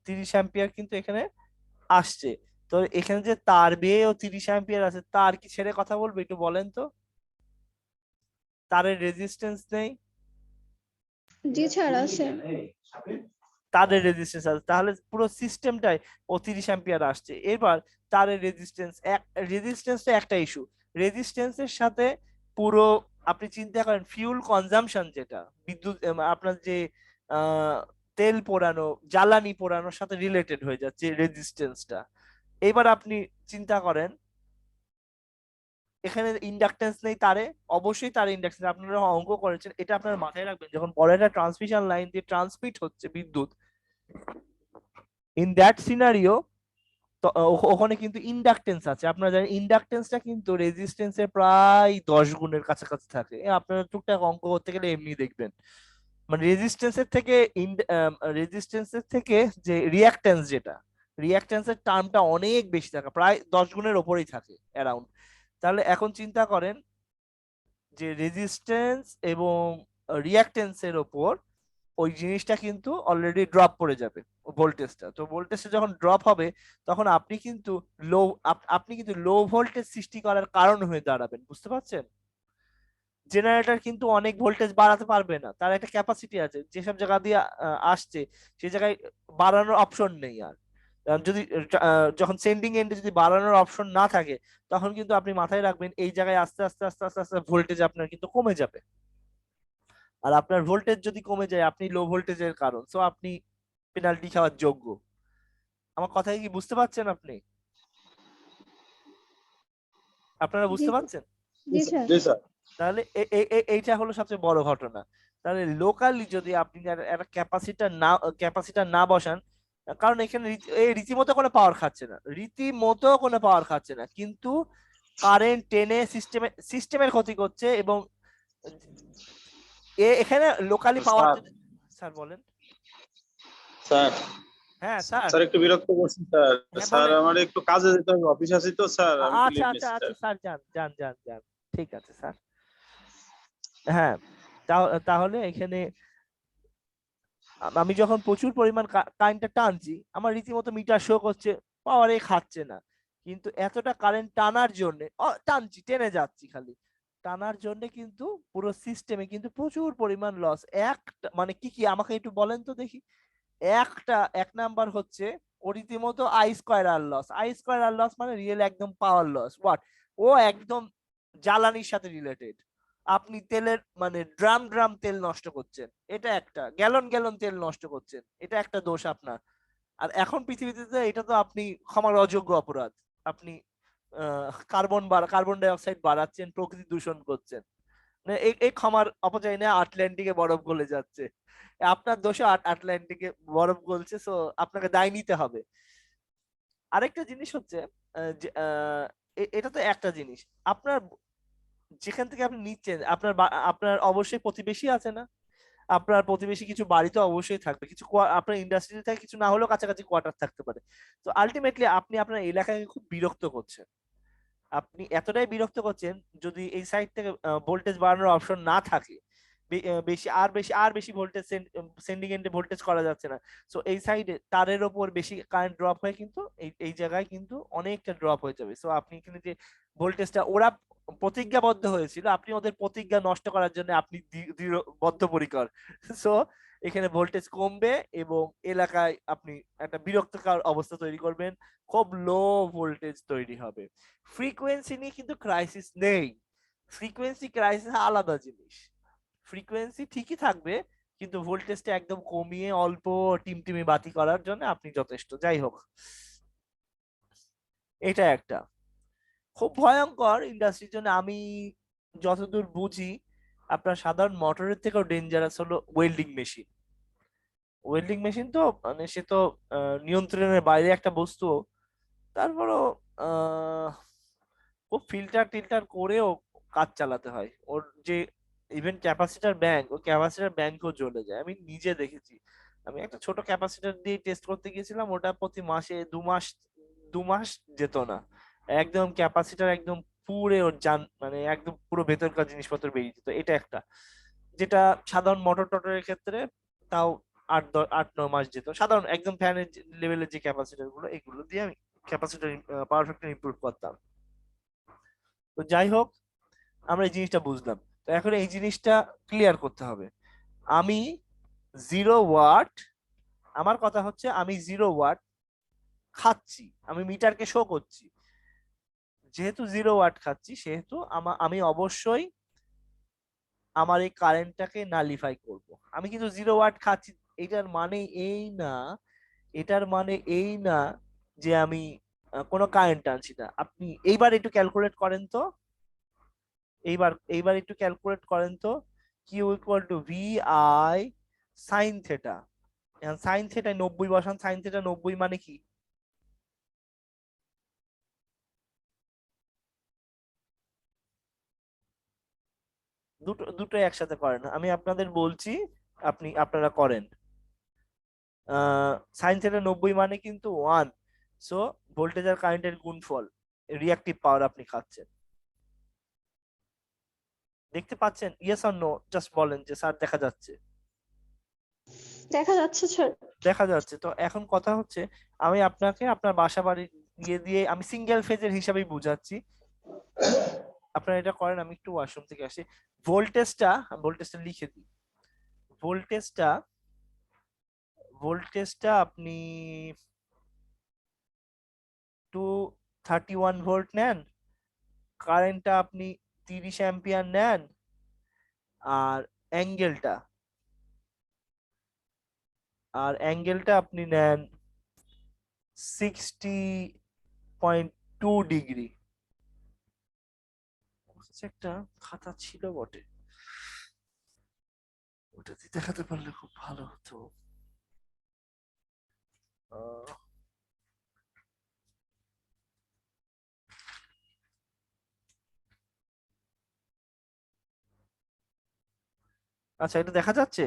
30 অ্যাম্পিয়ার কিন্তু এখানে আসছে। তো এখানে যে তার বেয়েও 30 অ্যাম্পিয়ার আছে, তার কি ছেড়ে কথা বলবে একটু বলেন তো? তারের রেজিস্ট্যান্স নেই, জি স্যার আছে। তারের রেজিস্ট্যান্স আছে, তাহলে পুরো সিস্টেমটাই 30 অ্যাম্পিয়ার আসছে। এবার তারের রেজিস্ট্যান্সটা একটা ইস্যু, রেজিস্ট্যান্সের সাথে পুরো আপনি চিন্তা করেন ফিউল কনজাম্পশন, যেটা বিদ্যুৎ আপনার যে আহ, তেল পোড়ানো, জ্বালানি পোড়ানোর সাথে রিলেটেড হয়ে যাচ্ছে রেজিস্ট্যান্সটা। এবার আপনি চিন্তা করেন এখানে ইন্ডাকটেন্স নেই তারে, অবশ্যই তারে ইন্ডাকটেন্স, আপনারা অঙ্ক করেছেন, এটা আপনারা মাথায় রাখবেন যখন বড় একটা ট্রান্সমিশন লাইন দিয়ে ট্রান্সমিট হচ্ছে বিদ্যুৎ, ইন দ্যাট সিনারিও ওখানে কিন্তু ইন্ডাকটেন্স আছে। আপনারা জানেন ইন্ডাকটেন্সটা কিন্তু রেজিস্ট্যান্সের প্রায় 10 গুণের কাছাকাছি থাকে। আপনারা টুকটাক অঙ্ক করতে গেলে এমনি দেখবেন, মানে রেজিস্ট্যান্সের থেকে যে রিয়াক্ট্যান্স, যেটা রিয়াক্ট্যান্সের টার্মটা অনেক বেশি থাকে, প্রায় 10 গুণের ওপরেই থাকে অ্যারাউন্ড। তাহলে এখন চিন্তা করেন যে রেজিস্ট্যান্স এবং রিয়াক্ট্যান্সের ওপর ওই জিনিসটা কিন্তু অলরেডি ড্রপ পড়ে যাবে ভোল্টেজটা। তো ভোল্টেজটা যখন ড্রপ হবে তখন আপনি কিন্তু লো ভোল্টেজ সৃষ্টি করার কারণ হয়ে দাঁড়াবেন, বুঝতে পারছেন? জেনারেটর কিন্তু অনেক ভোল্টেজ বাড়াতে পারবে না, তার একটা ক্যাপাসিটি আছে, যেসব জায়গা দিয়ে আসছে সেই জায়গায় বাড়ানোর অপশন নেই আর। যদি যখন সেন্ডিং এন্ডে যদি বাড়ানোর অপশন না থাকে তখন কিন্তু আপনি মাথায় রাখবেন এই জায়গায় আস্তে আস্তে আস্তে আস্তে আস্তে ভোল্টেজ আপনার কিন্তু কমে যাবে। আর আপনার ভোল্টেজ যদি কমে যায় আপনি লো ভোল্টেজের কারণ, সো আপনি পেনাল্টি খাওয়ার যোগ্য। আমার কথা কি বুঝতে পারছেন আপনি? আপনারা জি বুঝতে পারছেন? জি স্যার। জি স্যার। তাহলে এইটা হলো সবচেয়ে বড় ঘটনা। তাহলে লোকালি যদি আপনি একটা ক্যাপাসিটার না বসান, কারণ এখানে রীতিমতো কোনো পাওয়ার খাচ্ছে না, রীতিমতো কোনো পাওয়ার খাচ্ছে না, কিন্তু কারেন্ট টেনে সিস্টেমের ক্ষতি করছে। এবং এখানে লোকালি পাওয়ার স্যার যদি, স্যার বলেন। স্যার হ্যাঁ স্যার। স্যার একটু বিরক্ত করছি স্যার। হ্যাঁ স্যার বলেন। আমার একটু কাজে যেতে হবে, অফিস আছি তো স্যার, আমি একটু আচ্ছা লিভ আচ্ছা নিচ্ছি আচ্ছা স্যার। স্যার, যান যান যান যান, ঠিক আছে স্যার। হ্যাঁ, তাহলে এখানে আমি যখন প্রচুর পরিমাণ কারেন্টটা টানছি আমার রীতিমতো মিটার শো করছে পাওয়ারে খাচ্ছে না, কিন্তু এতটা কারেন্ট টানার জন্য টানছি, টেনে যাচ্ছি খালি, টানার জন্য কিন্তু পুরো সিস্টেমে কিন্তু প্রচুর পরিমাণ লস। মানে কি কি আমাকে একটু বলেন তো দেখি। এক নাম্বার হচ্ছে ও রীতিমতো আই স্কোয়ার আর লস মানে রিয়েল একদম পাওয়ার লস। ও একদম জ্বালানির সাথে রিলেটেড। আপনি তেলের মানে ড্রাম ড্রাম তেল নষ্ট করছেন, এটা একটা, গ্যালন গ্যালন তেল নষ্ট করছেন, এটা একটা দোষ আপনার। আর এখন পৃথিবীতে তো এটা তো আপনি ক্ষমার অযোগ্য অপরাধ। আপনি কার্বন ডাই অক্সাইড বাড়াচ্ছেন, প্রকৃতি দূষণ করছেন। মানে এই ক্ষমার অপচয় নিয়ে আটলান্টিকে বরফ গলে যাচ্ছে, আপনার দোষে আটলান্টিকে বরফ গলছে, সো আপনাকে দায় নিতে হবে। আরেকটা জিনিস হচ্ছে এটা তো একটা জিনিস। আপনার যেখান থেকে আপনি নিচ্ছেন আপনার অবশ্যই প্রতিবেশী আছে না? আপনার প্রতিবেশী কিছু বাড়ি তো অবশ্যই থাকবে, কিছু আপনার ইন্ডাস্ট্রি থেকে কিছু না হলেও কাছাকাছি কোয়ার্টার থাকতে পারে। তো আলটিমেটলি আপনি আপনার এলাকাকে খুব বিরক্ত করছেন। আপনি এতটাই বিরক্ত করছেন যদি এই সাইড থেকে ভোল্টেজ বাড়ানোর অপশন না থাকে, বেশি ভোল্টেজ সেন্ডিং এন্ডে ভোল্টেজ করা যাচ্ছে না, সো এই সাইডে তারের ওপর বেশি কারেন্ট ড্রপ হয়ে কিন্তু এই জায়গায় কিন্তু অনেকটা ড্রপ হয়ে যাবে। সো আপনি এখানে যে ভোল্টেজটা ওরা প্রতিজ্ঞাবদ্ধ হয়েছিল, আপনি ওদের প্রতিজ্ঞা নষ্ট করার জন্য আপনি বদ্ধপরিকর। সো এখানে ভোল্টেজ কমবে এবং এলাকায় আপনি একটা বিরক্তকর অবস্থা তৈরি করবেন, খুব লো ভোল্টেজ তৈরি হবে। ফ্রিকোয়েন্সি নিয়ে কিন্তু ক্রাইসিস নেই, ফ্রিকোয়েন্সি ক্রাইসিস আলাদা জিনিস। ফ্রিকোয়েন্সি ঠিকই থাকবে কিন্তু ভোল্টেজটা একদম কমিয়ে অল্প টিমটিমি বাতি করার জন্য আপনি যথেষ্ট। যাই হোক, এটা একটা খুব ভয়ঙ্কর ইন্ডাস্ট্রির জন্য। আমি যতদূর বুঝি আপনার সাধারণ মোটরের থেকেও ডেঞ্জারাস হলো ওয়েল্ডিং মেশিন। ওয়েল্ডিং মেশিন তো মানে সে তো নিয়ন্ত্রণের বাইরে একটা বস্তু, তারপরও আহ খুব ফিল্টার টিল্টার করেও কাজ চালাতে হয়। ওর যে ইভেন ক্যাপাসিটার ব্যাংকও জ্বলে যায়, আমি নিজে দেখেছি। আমি একটা ছোট ক্যাপাসিটার দিয়ে টেস্ট করতে গিয়েছিলাম, ওটা প্রতি মাসে 2 মাস যেত না, একদম ক্যাপাসিটার একদম পুরে ওর মানে একদম পুরো ভেতরকার জিনিসপত্র বেরিয়ে যেত। এটা একটা, যেটা সাধারণ মোটর টটরের ক্ষেত্রে তাও 8-9 মাস যেত। সাধারণ একদম ফ্যানের লেভেলের যে ক্যাপাসিটার গুলো, এগুলো দিয়ে আমি ক্যাপাসিটার পাওয়ার ফ্যাক্টর ইমপ্রুভ করতাম। তো যাই হোক, আমরা এই জিনিসটা বুঝলাম। তো এখন এই জিনিসটা ক্লিয়ার করতে হবে। আমি 0 ওয়াট আমার কথা হচ্ছে আমি 0 ওয়াট খাচ্ছি, আমি মিটারকে শো করছি, যেহেতু 0 ওয়াট খাচ্ছি সেহেতু আমি অবশ্যই আমার এই কারেন্টটাকে নালিফাই করব। আমি কিন্তু 0 ওয়াট খাচ্ছি, এটার মানে এই না, এটার মানে এই না যে আমি কোনো কারেন্ট টানছি না। আপনি এইবার একটু ক্যালকুলেট করেন তো, এইবার একটু ক্যালকুলেট করেন তো, q equal to v I sine theta. Sine থেটায় 90 বসান, সাইন থেটা 90 মানে কি? দুটো দুটোই একসাথে করেন, আমি আপনাদের বলছি, আপনারা করেন। সাইন থেটা 90 মানে কিন্তু 1, সো ভোল্টেজ আর কারেন্টের গুণফল, রিঅ্যাক্টিভ পাওয়ার আপনি খাচ্ছেন। দেখতে পাচ্ছেন? ইয়েস অর নো, জাস্ট বলেন যে স্যার দেখা যাচ্ছে। দেখা যাচ্ছে স্যার। দেখা যাচ্ছে। তো এখন কথা হচ্ছে, আমি আপনাকে আপনার বাসা বাড়ি দিয়ে দিয়ে আমি সিঙ্গেল ফেজের হিসাবেই বুঝাচ্ছি, আপনারা এটা করেন। আমি একটু ওয়াশরুম থেকে আসি। ভোল্টেজটা লিখে দিই। ভোল্টেজটা ভোল্টেজটা আপনি 231 ভোল্ট নেন, কারেন্টটা আপনি 30 অ্যাম্পিয়ার নেন, আর অ্যাঙ্গেলটা আপনি নেন 60.2 ডিগ্রি। একটা খাতা ছিল বটে, ওটাতে দেখাতে পারলে খুব ভালো হতো। আহ, আচ্ছা, এটা দেখা যাচ্ছে,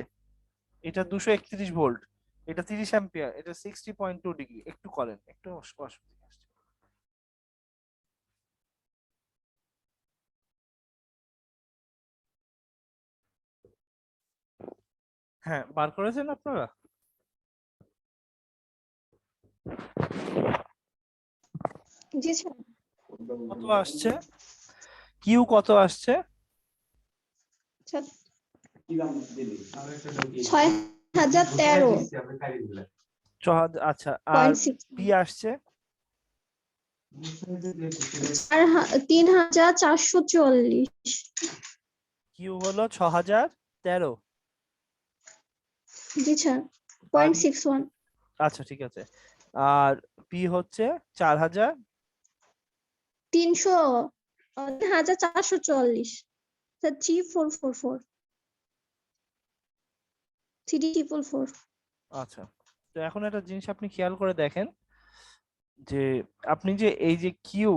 এটা 231 ভোল্ট, এটা 30 অ্যাম্পিয়ার, এটা 60.2 ডিগ্রি। একটু করেন, একটু অসুবিধা আসছে। হ্যাঁ, বার করেছেন আপনারা? জি স্যার। কত আসছে? কিউ কত আসছে? স্যার 6013 আচ্ছা, আর পয়েন্ট সিক্স পি আসছে? 3444। কিউ হলো 6013। জি স্যার, আর 0.61। আচ্ছা, ঠিক আছে। আর পি হচ্ছে 4000। 3444 স্যার। 3444 3444। আচ্ছা, তো এখন একটা জিনিস আপনি খেয়াল করে দেখেন, যে আপনি যে এই যে কিউ,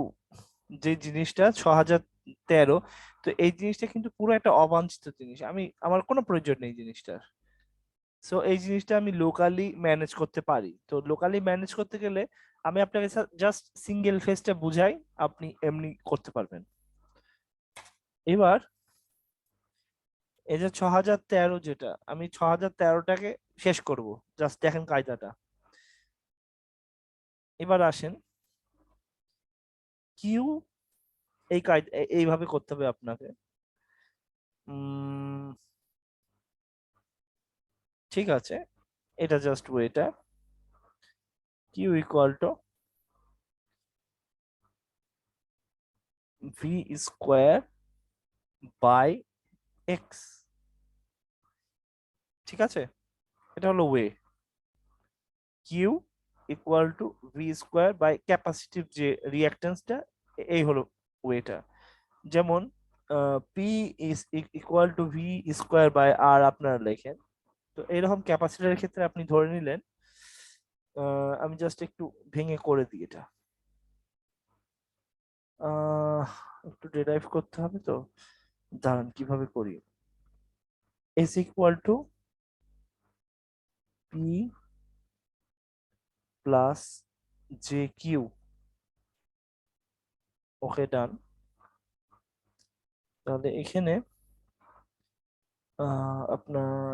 যে জিনিসটা 6013, তো এই জিনিসটা কিন্তু পুরো একটা অবাঞ্ছিত জিনিস, আমার কোনো প্রয়োজন নেই জিনিসটার। সো এই জিনিসটা আমি লোকালি ম্যানেজ করতে পারি। তো লোকালি ম্যানেজ করতে গেলে আমি আপনাকে জাস্ট সিঙ্গেল ফেজটা বুঝাই, আপনি এমনি করতে পারবেন। এবার এই যে 6013, যেটা আমি 6013টাকে শেষ করব, জাস্ট দেখেন কায়দাটা। এবার আসেন, কিউ এই কায়দা এইভাবে করতে হবে আপনাকে। ঠিক আছে, এটা জাস্ট ওয়েটা। Q equal to V square by X. ঠিক আছে, এটা হলো way. Q equal to V square by capacitive যে রিঅ্যাকট্যান্সটা, এই হলো ওয়েটা। যেমন P is equal to V square by R আপনারা লেখেন। তো এরকম ক্যাপাসিটরের ক্ষেত্রে আপনি ধরে নিলেন, আমি জাস্ট একটু ভেঙে করে দিই এটা। একটু ডেরাইভ করতে হবে, তো দাঁড়ান কিভাবে করি। S equal to P plus J Q. Okay, done. তাহলে এখানে আপনার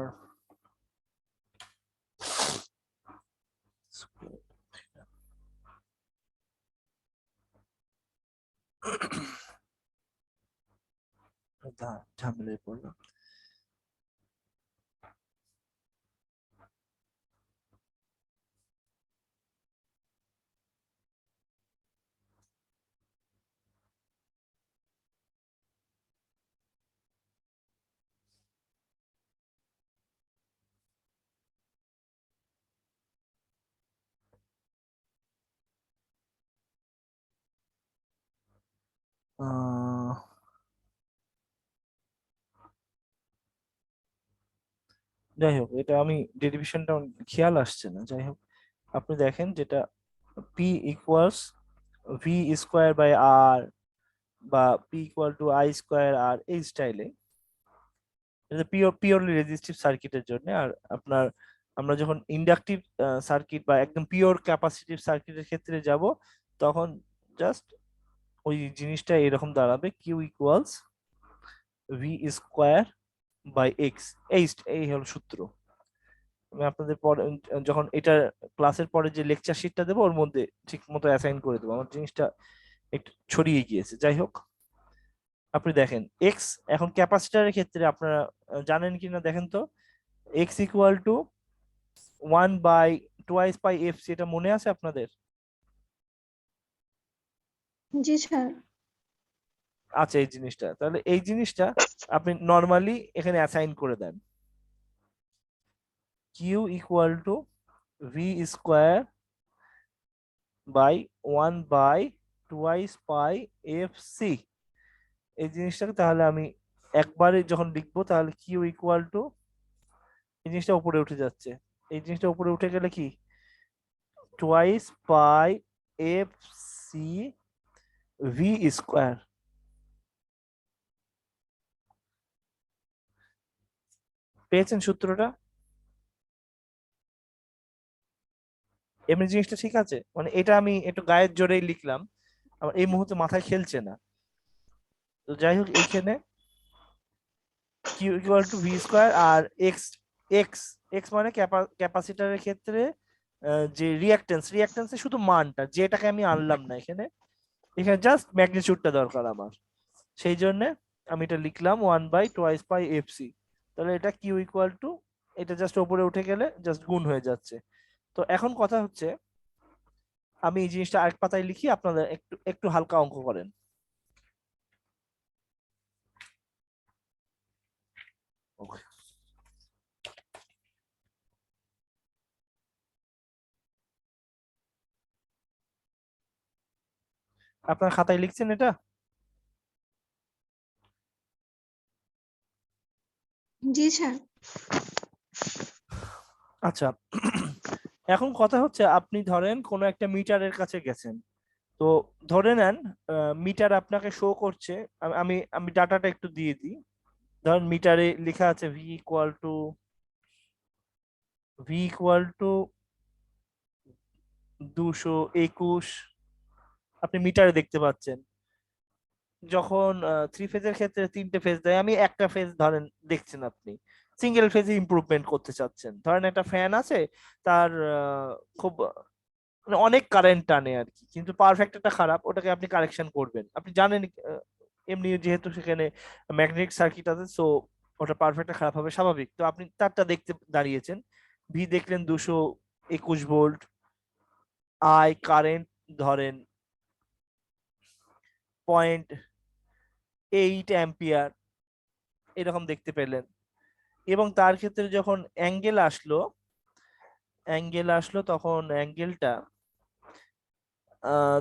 ঝামেলায় পড়লাম। যাই হোক, এটা আমি ডেরিভেশনটা খেয়াল আসছে না, যাই হোক আপনি দেখেন যেটা P equals V square by R বা P equal to I square R এই স্টাইলে, এটা পিওরলি রেজিস্টিভ সার্কিটের জন্য। আর আপনার আমরা যখন ইন্ডাকটিভ সার্কিট বা একদম পিওর ক্যাপাসিটিভ সার্কিটের ক্ষেত্রে যাব, তখন জাস্ট ওই জিনিসটা এরকম দাঁড়াবে, q equals V square by x. এই হলো সূত্র। আমি আপনাদের পরে যখন এটা ক্লাসের পরে যে লেকচার শিটটা দেবো ওর মধ্যে ঠিক মতো অ্যাসাইন করে দেবো, আমার জিনিসটা একটু ছড়িয়ে গিয়েছে। যাই হোক, আপনি দেখেন এক্স এখন ক্যাপাসিটরের ক্ষেত্রে আপনারা জানেন কিনা দেখেন তো, এক্স ইকুয়াল টু 1/2 এটা মনে আছে আপনাদের? জি স্যার। আচ্ছা, এই জিনিসটা তাহলে এই জিনিসটা আপনি নর্মালি এখানে অ্যাসাইন করে দেন, Q equal to V square by 1/2 pi F C. এই জিনিসটাকে তাহলে আমি একবারে যখন লিখবো তাহলে কিউ ইকুয়াল টু, এই জিনিসটা উপরে উঠে যাচ্ছে, এই জিনিসটা উপরে উঠে গেলে কি 2/2 পাই এফ সি ভি স্কোয়ার। পেয়েছেন সূত্রটা? এমনি জিনিসটা ঠিক আছে, মানে এটা আমি একটু গায়ের জোরেই লিখলাম, আমার এই মুহূর্তে মাথায় খেলছে না। তো যাই হোক, এইখানে q equal to V square আর এক্স, এক্স এক্স মানে ক্যাপাসিটরের ক্ষেত্রে যে রিয়াক্টেন্সে শুধু মানটা, যেটাকে আমি আনলাম না এখানে, এখানে জাস্ট ম্যাগনিটিউডটা দরকার আমার, সেই জন্য আমি এটা লিখলাম 1/2 পাই এফ সি। তাহলে এটা কিউ ইকুয়াল টু, এটা জাস্ট উপরে উঠে গেলে জাস্ট গুণ হয়ে যাচ্ছে। তো এখন কথা হচ্ছে, আমি এই জিনিসটা আরেক পাতায় লিখি, আপনাদের একটু একটু হালকা অঙ্ক করেন। Okay. আপনার খাতায় লিখছেন এটা? জি স্যার। আচ্ছা, এখন কথা হচ্ছে আপনি ধরেন কোনো একটা মিটারের কাছে গেছেন, তো ধরে নেন মিটার আপনাকে শো করছে, আমি আমি ডাটাটা একটু দিয়ে দিই। ধরেন মিটারে লেখা আছে ভি ইকুয়াল টু 221, আপনি মিটারে দেখতে পাচ্ছেন। যখন থ্রি ফেজের ক্ষেত্রে 3টে ফেজ দেয়, আমি একটা ফেজ ধরেন দেখছেন, আপনি সিঙ্গেল ফেজে ইমপ্রুভমেন্ট করতে চাচ্ছেন। ধরেন একটা ফ্যান আছে, তার খুব মানে অনেক কারেন্ট টানে আর কি, কিন্তু পারফেক্ট একটা খারাপ, ওটাকে আপনি কারেকশন করবেন, আপনি জানেন এমনি যেহেতু সেখানে ম্যাগনেটিক সার্কিট আছে, সো ওটা পারফেক্ট খারাপ হবে স্বাভাবিক। তো আপনি তারটা দেখতে দাঁড়িয়েছেন, ভি দেখলেন 221 ভোল্ট, আই কারেন্ট ধরেন 0.8 অ্যাম্পিয়ার, এরকম দেখতে পেলেন। এবং তার ক্ষেত্রে যখন অ্যাঙ্গেল আসলো তখন অ্যাঙ্গেলটা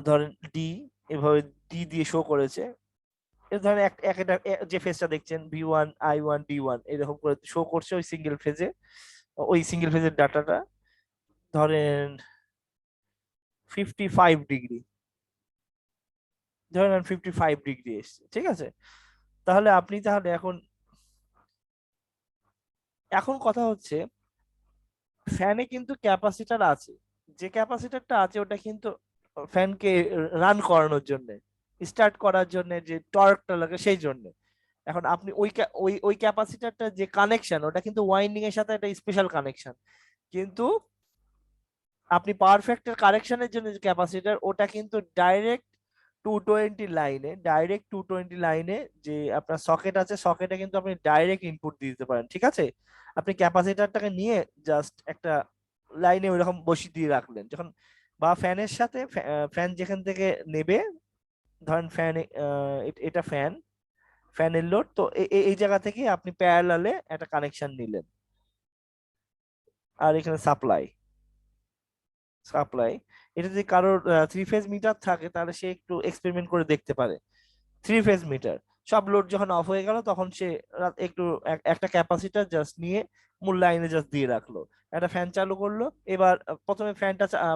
ধরেন ডি, এভাবে ডি দিয়ে শো করেছে। ধরেন একটা যে ফেজটা দেখছেন V1 I1 D1 এরকম করে শো করছে ওই সিঙ্গেল ফেজের ডাটাটা, ধরেন 55 ডিগ্রি, ধরেন 55 ডিগ্রি এসছে, ঠিক আছে? তাহলে আপনি তাহলে এখন এখন কথা হচ্ছে, ফ্যানে কিন্তু ক্যাপাসিটার আছে, যে ক্যাপাসিটারটা আছে ওটা কিন্তু ফ্যানকে রান করানোর জন্য, স্টার্ট করার জন্য যে টর্কটা লাগে সেই জন্য। এখন আপনি ওই ক্যাপাসিটারটা যে কানেকশন, ওটা কিন্তু ওয়াইন্ডিং এর সাথে একটা স্পেশাল কানেকশন, কিন্তু আপনি পারফেক্টের কারেকশনের জন্য যে ক্যাপাসিটার, ওটা কিন্তু ডাইরেক্ট 220 লাইনে যে আপনার সকেট আছে, সকেটে কিন্তু আপনি ডাইরেক্ট ইনপুট দিতে পারেন, ঠিক আছে? আপনি ক্যাপাসিটারটাকে নিয়ে জাস্ট একটা লাইনে ওইরকম বসিয়ে দিয়ে রাখলেন, যখন বা ফ্যানের সাথে ফ্যান যেখান থেকে নেবে, ধরেন এটা ফ্যানের লোড, তো এই জায়গা থেকে আপনি প্যারালালে একটা কানেকশন নিলেন, আর এখানে সাপ্লাই। এটা যদি কারোর থ্রি ফেজ মিটার থাকে তাহলে সে একটু এক্সপেরিমেন্ট করে দেখতে পারে। থ্রি ফেজ মিটার, সব লোড যখন অফ হয়ে গেল তখন সে একটু একটা ক্যাপাসিটার জাস্ট নিয়ে মূল লাইনে জাস্ট দিয়ে রাখলো। একটা ফ্যান চালু করলো, এবার প্রথমে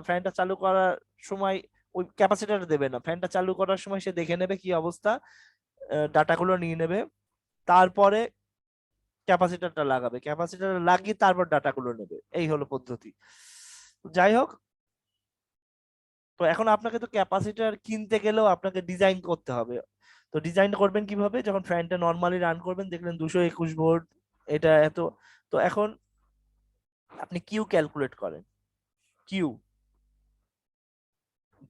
ফ্যানটা চালু করার সময় ওই ক্যাপাসিটরটা দেবে না, ফ্যানটা চালু করার সময় সে দেখে নেবে কি অবস্থা, ডাটাগুলো নিয়ে নেবে, তারপরে ক্যাপাসিটরটা লাগাবে, ক্যাপাসিটর লাগিয়ে তারপর ডাটাগুলো নেবে। এই হলো পদ্ধতি। যাই হোক, তো এখন আপনাকে তো ক্যাপাসিটর কিনতে গেলেও আপনাকে ডিজাইন করতে হবে। তো ডিজাইন করবেন কিভাবে? যখন ফ্যানটা নর্মালি রান করবেন দেখলেন 221 ভোল্ট, এটা এত, তো এখন আপনি কিউ ক্যালকুলেট করেন। Q,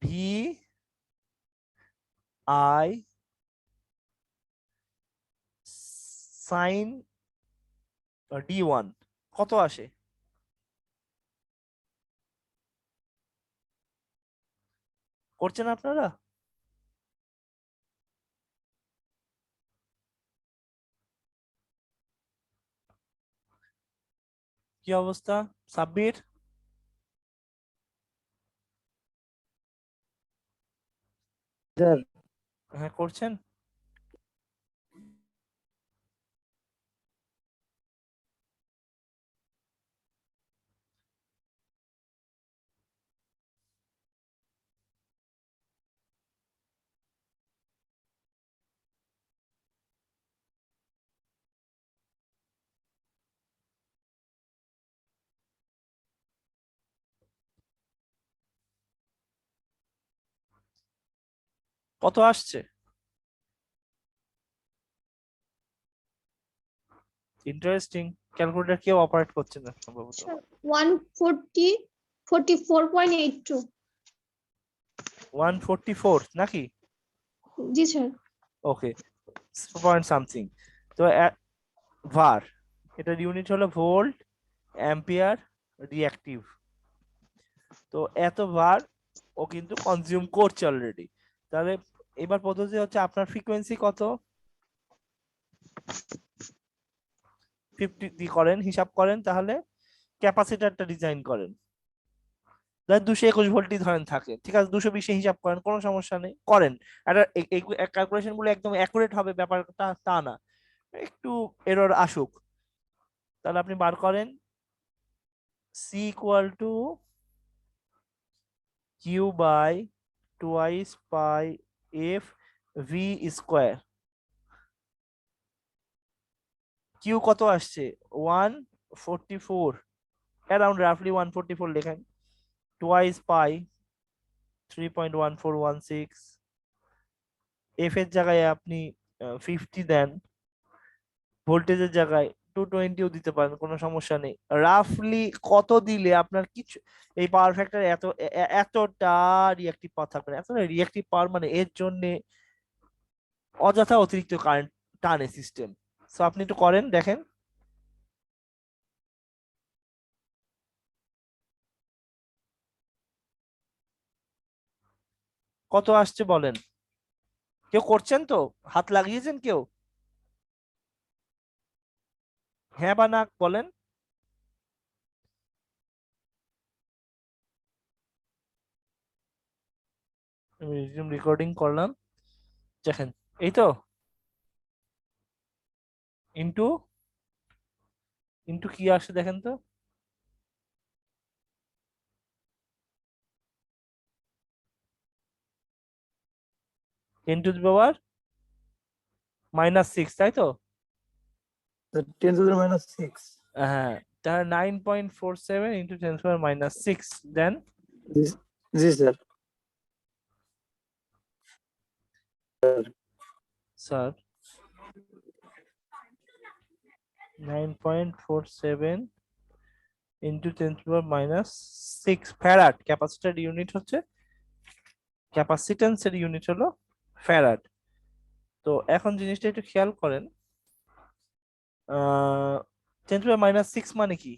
v I sine D1 কত আসে? করছেন আপনারা? কি অবস্থা সাব্বির? স্যার হ্যাঁ করছেন। কত আসছে? ইন্টারেস্টিং। ক্যালকুলেটর কেউ অপারেট করছে না সম্ভবত। স্যার 144.82। 144 নাকি? জি স্যার। ওকে, পয়েন্ট সামথিং। তো ভার, এটার ইউনিট হলো ভোল্ট অ্যাম্পিয়ার রিঅ্যাক্টিভ। তো এত ভার ও কিন্তু কনজিউম করছে অলরেডি। তাহলে এবার পদ্ধতি হচ্ছে আপনার ফ্রিকোয়েন্সি কত, 50 দিয়ে করেন, হিসাব করেন, তাহলে ক্যাপাসিটরটা ডিজাইন করেন। 221 ভোল্টই ধরেন থাকে, ঠিক আছে, 220 হিসাব করেন, কোনো সমস্যা নেই, করেন। একটা ক্যালকুলেশন গুলো একদম অ্যাকুরেট হবে ব্যাপারটা তা না, একটু এরর আসুক। তাহলে আপনি বার করেন c equal to q by twice pi f v square. Q কত আসছে? 144, অ্যারাউন্ড রাফলি 144 লেখেন, টুয়াইস পাই 3.1416, এফ এর জায়গায় আপনি 50 দেন, ভোল্টেজের জায়গায় 220ও দিতে পারেন, কোনো সমস্যা নেই। রাফলি কত দিলে আপনার কিছু এই পাওয়ার ফ্যাক্টর এতটা রিঅ্যাক্টিভ পাওয়ার থাকবে না। এতটা রিঅ্যাক্টিভ পাওয়ার মানে এর জন্য অযথা অতিরিক্ত কারেন্ট টানে সিস্টেম। সো আপনি একটু করেন দেখেন কত আসছে বলেন। কেউ করছেন তো? হাত লাগিয়েছেন কেউ? হ্যাঁ বা না বলেন। রেকর্ডিং করলাম, দেখেন, এই তো ইন্টু ইন্টু কি আসে দেখেন তো, 10⁻⁻6, তাই তো? 10⁻⁻6। হ্যাঁ, তাহলে 9.47 ইন্টু 10⁻⁻6 দেন। জি জি sir. Sir 9.47 into 10⁻⁻6 farad. Capacitor unit হচ্ছে, ক্যাপাসিটেন্সের ইউনিট হলো ফ্যারাড। তো এখন জিনিসটা একটু খেয়াল করেন, 10⁻⁻6 মানে কি,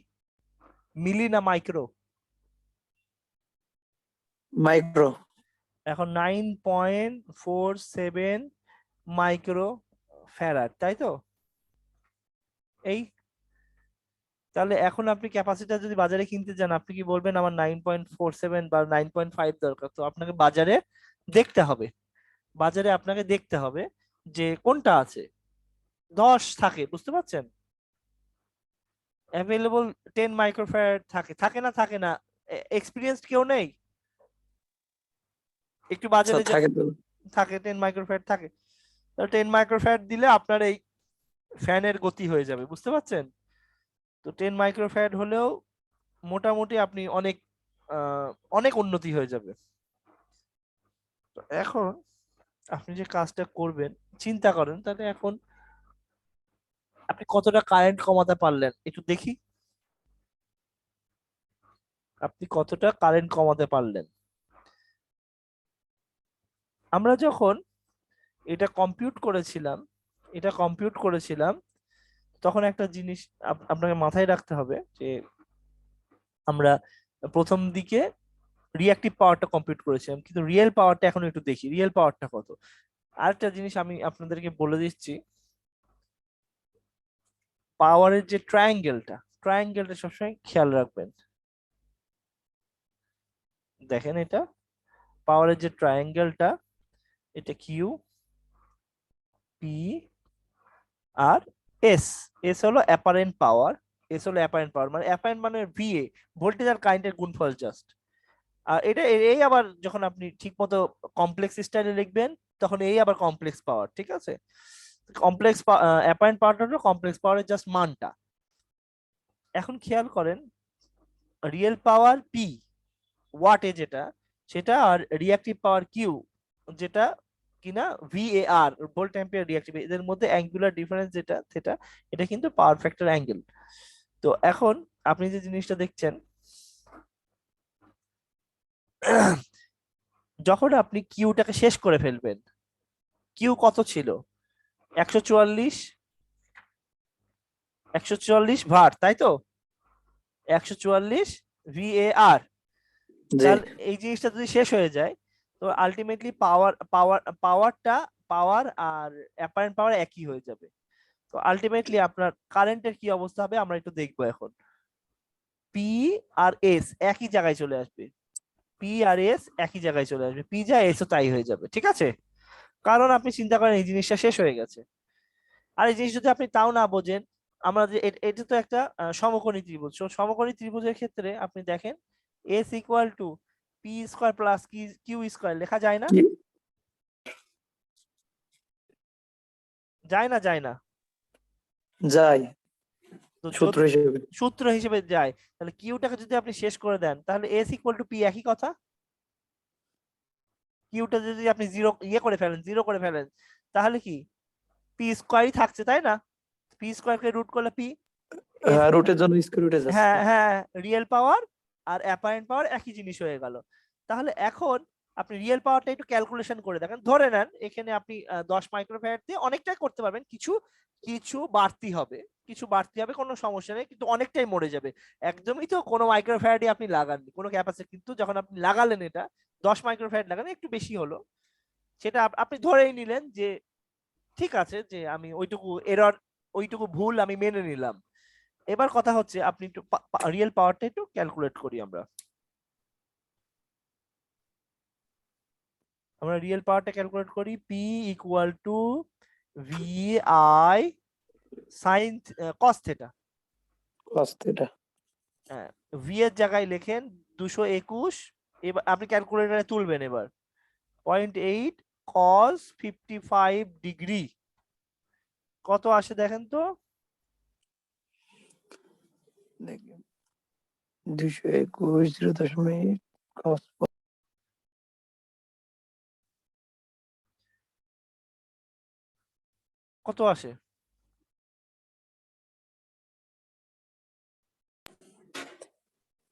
মিলি না মাইক্রো? মাইক্রো। এখন 9.47 মাইক্রো ফ্যারাড, তাই তো? এই, তাহলে এখন আপনি ক্যাপাসিটর যদি বাজারে কিনতে যান, আপনি কি বলবেন আমার 9.47 বা 9.5 দরকার? তো আপনাকে বাজারে দেখতে হবে, বাজারে আপনাকে দেখতে হবে যে কোনটা আছে, 10 থাকে, বুঝতে পারছেন? অ্যাভেলেবল 10 মাইক্রোফ্যারাড থাকে না এক্সপিরিয়েন্সড কেউ নেই একটু বাজারে স্যার থাকে তো থাকে 10 মাইক্রোফ্যারাড থাকে, তো 10 মাইক্রোফ্যারাড দিলে আপনার এই ফ্যানের গতি হয়ে যাবে, বুঝতে পারছেন? তো 10 মাইক্রোফ্যারাড হলেও মোটামুটি আপনি অনেক অনেক উন্নতি হয়ে যাবে। তো এখন আপনি যে কাজটা করবেন চিন্তা করেন, তাহলে এখন আপনি কতটা কারেন্ট কমাতে পারলেন একটু দেখি, আপনি কতটা কারেন্ট কমাতে পারলেন। আমরা যখন এটা কম্পিউট করেছিলাম তখন একটা জিনিস আপনাকে মাথায় রাখতে হবে যে আমরা প্রথম দিকে রিঅ্যাক্টিভ পাওয়ারটা কম্পিউট করেছিলাম, কিন্তু রিয়েল পাওয়ারটা এখন একটু দেখি রিয়েল পাওয়ারটা কত। আরেকটা জিনিস আমি আপনাদেরকে বলে দিচ্ছি, পাওয়ারের যে ট্রায়াঙ্গেলটা সবসময় খেয়াল রাখবেন। দেখেন এটা পাওয়ারের যে ট্রায়াঙ্গেলটা, এটা Q, P R S. S হলো অ্যাপারেন্ট পাওয়ার, মানে অ্যাপারেন্ট মানে ভিএ, ভোল্টেজ আর কারেন্টের গুণফল জাস্ট। আর এটা এই আবার যখন আপনি ঠিকমতো কমপ্লেক্স স্টাইলে লিখবেন তখন এই আবার কমপ্লেক্স পাওয়ার, ঠিক আছে? কমপ্লেক্স অ্যাপারেন্ট পাওয়ারটা হলো কমপ্লেক্স পাওয়ারের জাস্ট মানটা। এখন খেয়াল করেন রিয়েল পাওয়ার পি ওয়াটে যেটা, সেটা আর রিঅ্যাক্টিভ পাওয়ার কিউ যেটা কিনা ভিএআর ভোল্ট অ্যাম্পিয়ার রিঅ্যাক্টিভ, এদের মধ্যে অ্যাঙ্গুলার ডিফারেন্স যেটা থিটা, এটা কিন্তু পাওয়ার ফ্যাক্টর অ্যাঙ্গেল। তো এখন আপনি যে জিনিসটা দেখছেন যখন আপনি কিউটাকে শেষ করে ফেলবেন, কিউ কত ছিল 144 ভার, তাই তো 144 ভিএআর। জি তাহলে এই জিনিসটা যদি শেষ হয়ে যায় তো আলটিমেটলি পাওয়ার আর অ্যাপারেন্ট পাওয়ার একই হয়ে যাবে। তো আলটিমেটলি আপনার কারেন্টের কি অবস্থা হবে আমরা একটু দেখবো এখন। পি আর এস একই জায়গায় চলে আসবে, পি যা এসও তাই হয়ে যাবে, ঠিক আছে? কারণ আপনি চিন্তা করেন এই জিনিসটা শেষ হয়ে গেছে। আর এই জিনিস যদি আপনি তাও না বোঝেন, আমরা যে এটা তো একটা সমকোণী ত্রিভুজ, সমকোণী ত্রিভুজের ক্ষেত্রে আপনি দেখেন s equal to p square plus q square লেখা যায় না? কি- যায় না? যাই তো সূত্র হিসেবে সূত্র হিসেবে যায়, তাহলে কিউটাকে যদি আপনি শেষ করে দেন তাহলে এস ইকুয়াল টু পি একই কথা। কিউটা যদি আপনি জিরো করে ফেলেন তাহলে কি পি স্কোয়ারই থাকছে, তাই না? পি স্কোয়ারকে রুট করলে পি। হ্যাঁ রুটের জন্য স্কয়ার রুটে যাচ্ছে হ্যাঁ রিয়েল পাওয়ার আর অ্যাপারেন্ট পাওয়ার একই জিনিস হয়ে গেল। তাহলে এখন আপনি রিয়েল পাওয়ারটা একটু ক্যালকুলেশন করে দেখেন, ধরে নেন এখানে আপনি 10 মাইক্রোফ্যারাড দিয়ে অনেকটাই করতে পারবেন, কিছু কিছু বাড়তি হবে কোনো সমস্যা নেই, কিন্তু অনেকটাই মরে যাবে। একদমই তো কোনো মাইক্রোফ্যারাডই আপনি লাগাননি কোনো ক্যাপাসিটি, কিন্তু যখন আপনি লাগালেন এটা 10 মাইক্রোফ্যারাড লাগালেন একটু বেশি হলো, সেটা আপনি ধরেই নিলেন যে ঠিক আছে যে আমি ওইটুকু ভুল আমি মেনে নিলাম। এবার কথা হচ্ছে আপনি একটু রিয়েল পাওয়ারটা একটু ক্যালকুলেট করি আমরা রিয়েল পাওয়ারটা ক্যালকুলেট করি। P equal to v i sine cos theta. cos theta V এর জায়গায় লেখেন 221, এবার আপনি ক্যালকুলেটরে তুলবেন এবার 0.8 cos 55 ডিগ্রি কত আসে দেখেন তো? 221 cos কত আসে?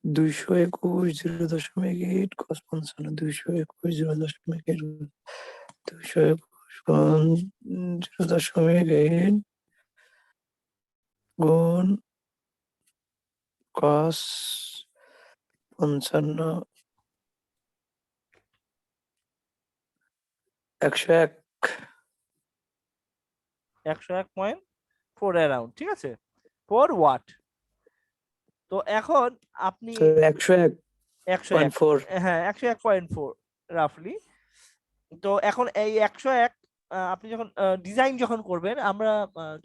221 cos 55 221 0.8 গুণ cos 55 101 101.4 অ্যারাউন্ড, ঠিক আছে, 4 ওয়াট। তো এখন আপনি 101.4 হ্যাঁ 101.4 রাফলি। তো এখন এই 101 আপনি যখন ডিজাইন যখন করবেন, আমরা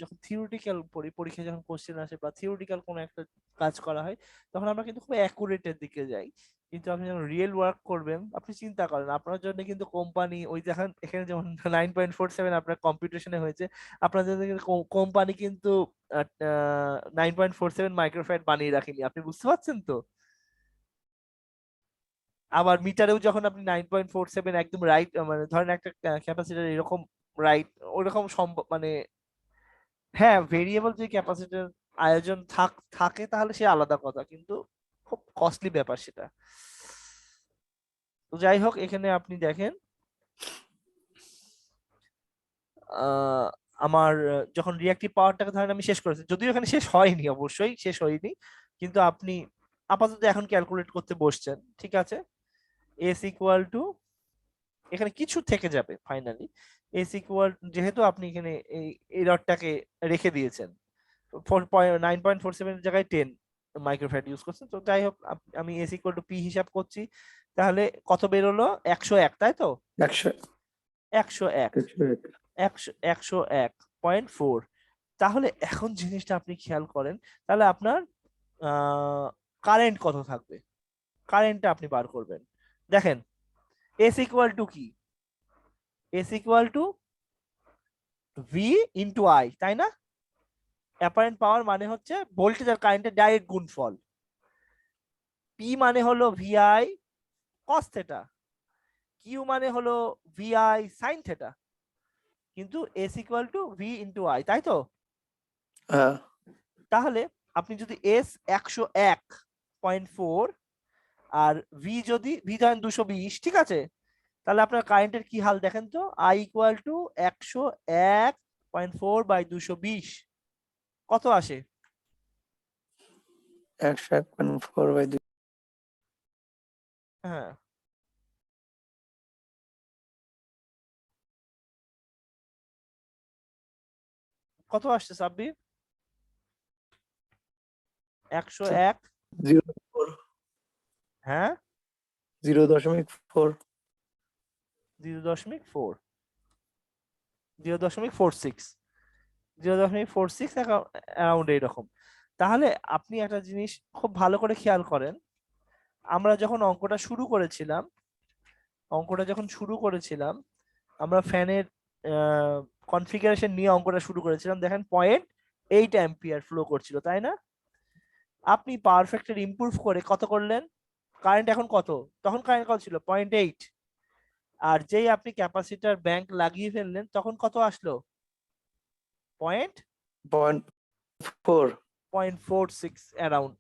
যখন থিওরিটিক্যাল পড়ি, পরীক্ষায় যখন কোশ্চেন আসে বা থিওরিটিক্যাল কোনো একটা কাজ করা হয়, তখন আমরা কিন্তু খুব অ্যাকুরেটের দিকে যাই। কিন্তু আপনি যখন রিয়েল ওয়ার্ক করবেন, আপনি চিন্তা করেন আপনার জন্য কিন্তু কোম্পানি, ওই দেখেন এখানে যেমন 9.47 আপনার কম্পিউটেশনে হয়েছে, আপনার জন্য কিন্তু কোম্পানি কিন্তু 9.47 মাইক্রোফ্যারাড বানিয়ে রাখেনি, আপনি বুঝতে পারছেন তো? আবার মিটারেও যখন আপনি 9.47 একদম রাইট, মানে ধরেন একটা ক্যাপাসিটর এরকম রাইট ওইরকম সম্ভব, মানে হ্যাঁ ভেরিয়েবল যে ক্যাপাসিটর আয়োজন থাকে তাহলে সে আলাদা কথা, কিন্তু খুব কস্টলি ব্যাপার সেটা। তো যাই হোক, এখানে আপনি দেখেন আহ, আমার যখন রিয়াক্টিভ পাওয়ারটাকে ধরেন আমি শেষ করেছি, যদিও এখানে শেষ হয়নি, অবশ্যই শেষ হয়নি, কিন্তু আপনি আপাতত এখন ক্যালকুলেট করতে বসছেন, ঠিক আছে। এস ইকুয়াল টু, এখানে কিছু থেকে যাবে ফাইনালি, এস ইকুয়াল, যেহেতু আপনি এখানে এই এররটাকে রেখে দিয়েছেন 9.47 এর জায়গায় 10 মাইক্রোফ্যারাড ইউজ করছেন, তো যাই হোক আমি এস ইকুয়াল টু পি হিসাব করছি, তাহলে কত বেরোলো? 101, তাই তো? 100 101 101.4। তাহলে এখন জিনিসটা আপনি খেয়াল করেন, তাহলে আপনার কারেন্ট কত থাকবে, কারেন্টটা আপনি বার করবেন। দেখেন এস ইকুয়াল টু কি, S equal to V into I, তাই না? অ্যাপারেন্ট পাওয়ার মানে হচ্ছে ভোল্টেজ আর কারেন্টের ডাইরেক্ট গুণফল। পি মানে হলো ভিআই কস থেটা, কিউ মানে হলো ভিআই সাইন থেটা, কিন্তু S equal to V into I, তাই তো? হ্যাঁ তাহলে আপনি যদি এস 101.4 আর ভি যদি ভি ধরেন 220, ঠিক আছে, তাহলে আপনার কারেন্টের কি হাল দেখেন তো, আই ইকুয়াল টু 101.4 বাই 220 কত আসে? 101.4/2। হ্যাঁ, কত আসছে সাব্বির? 101, 0.4 হ্যাঁ 0.4 0.4 0.46 0.46 অ্যারাউন্ড এইরকম। তাহলে আপনি একটা জিনিস খুব ভালো করে খেয়াল করেন, আমরা যখন অঙ্কটা শুরু করেছিলাম, আমরা ফ্যানের কনফিগারেশন নিয়ে অঙ্কটা শুরু করেছিলাম, দেখেন 0.8 অ্যাম্পিয়ার ফ্লো করছিল, তাই না? আপনি পাওয়ার ফ্যাক্টর ইমপ্রুভ করে কত করলেন, কারেন্ট এখন কত, তখন কারেন্ট কত ছিল? 0.8। আর যেই আপনি ক্যাপাসিটর ব্যাংক লাগিয়ে ফেললেন তখন কত আসলো? Point 0.4 0.46 around.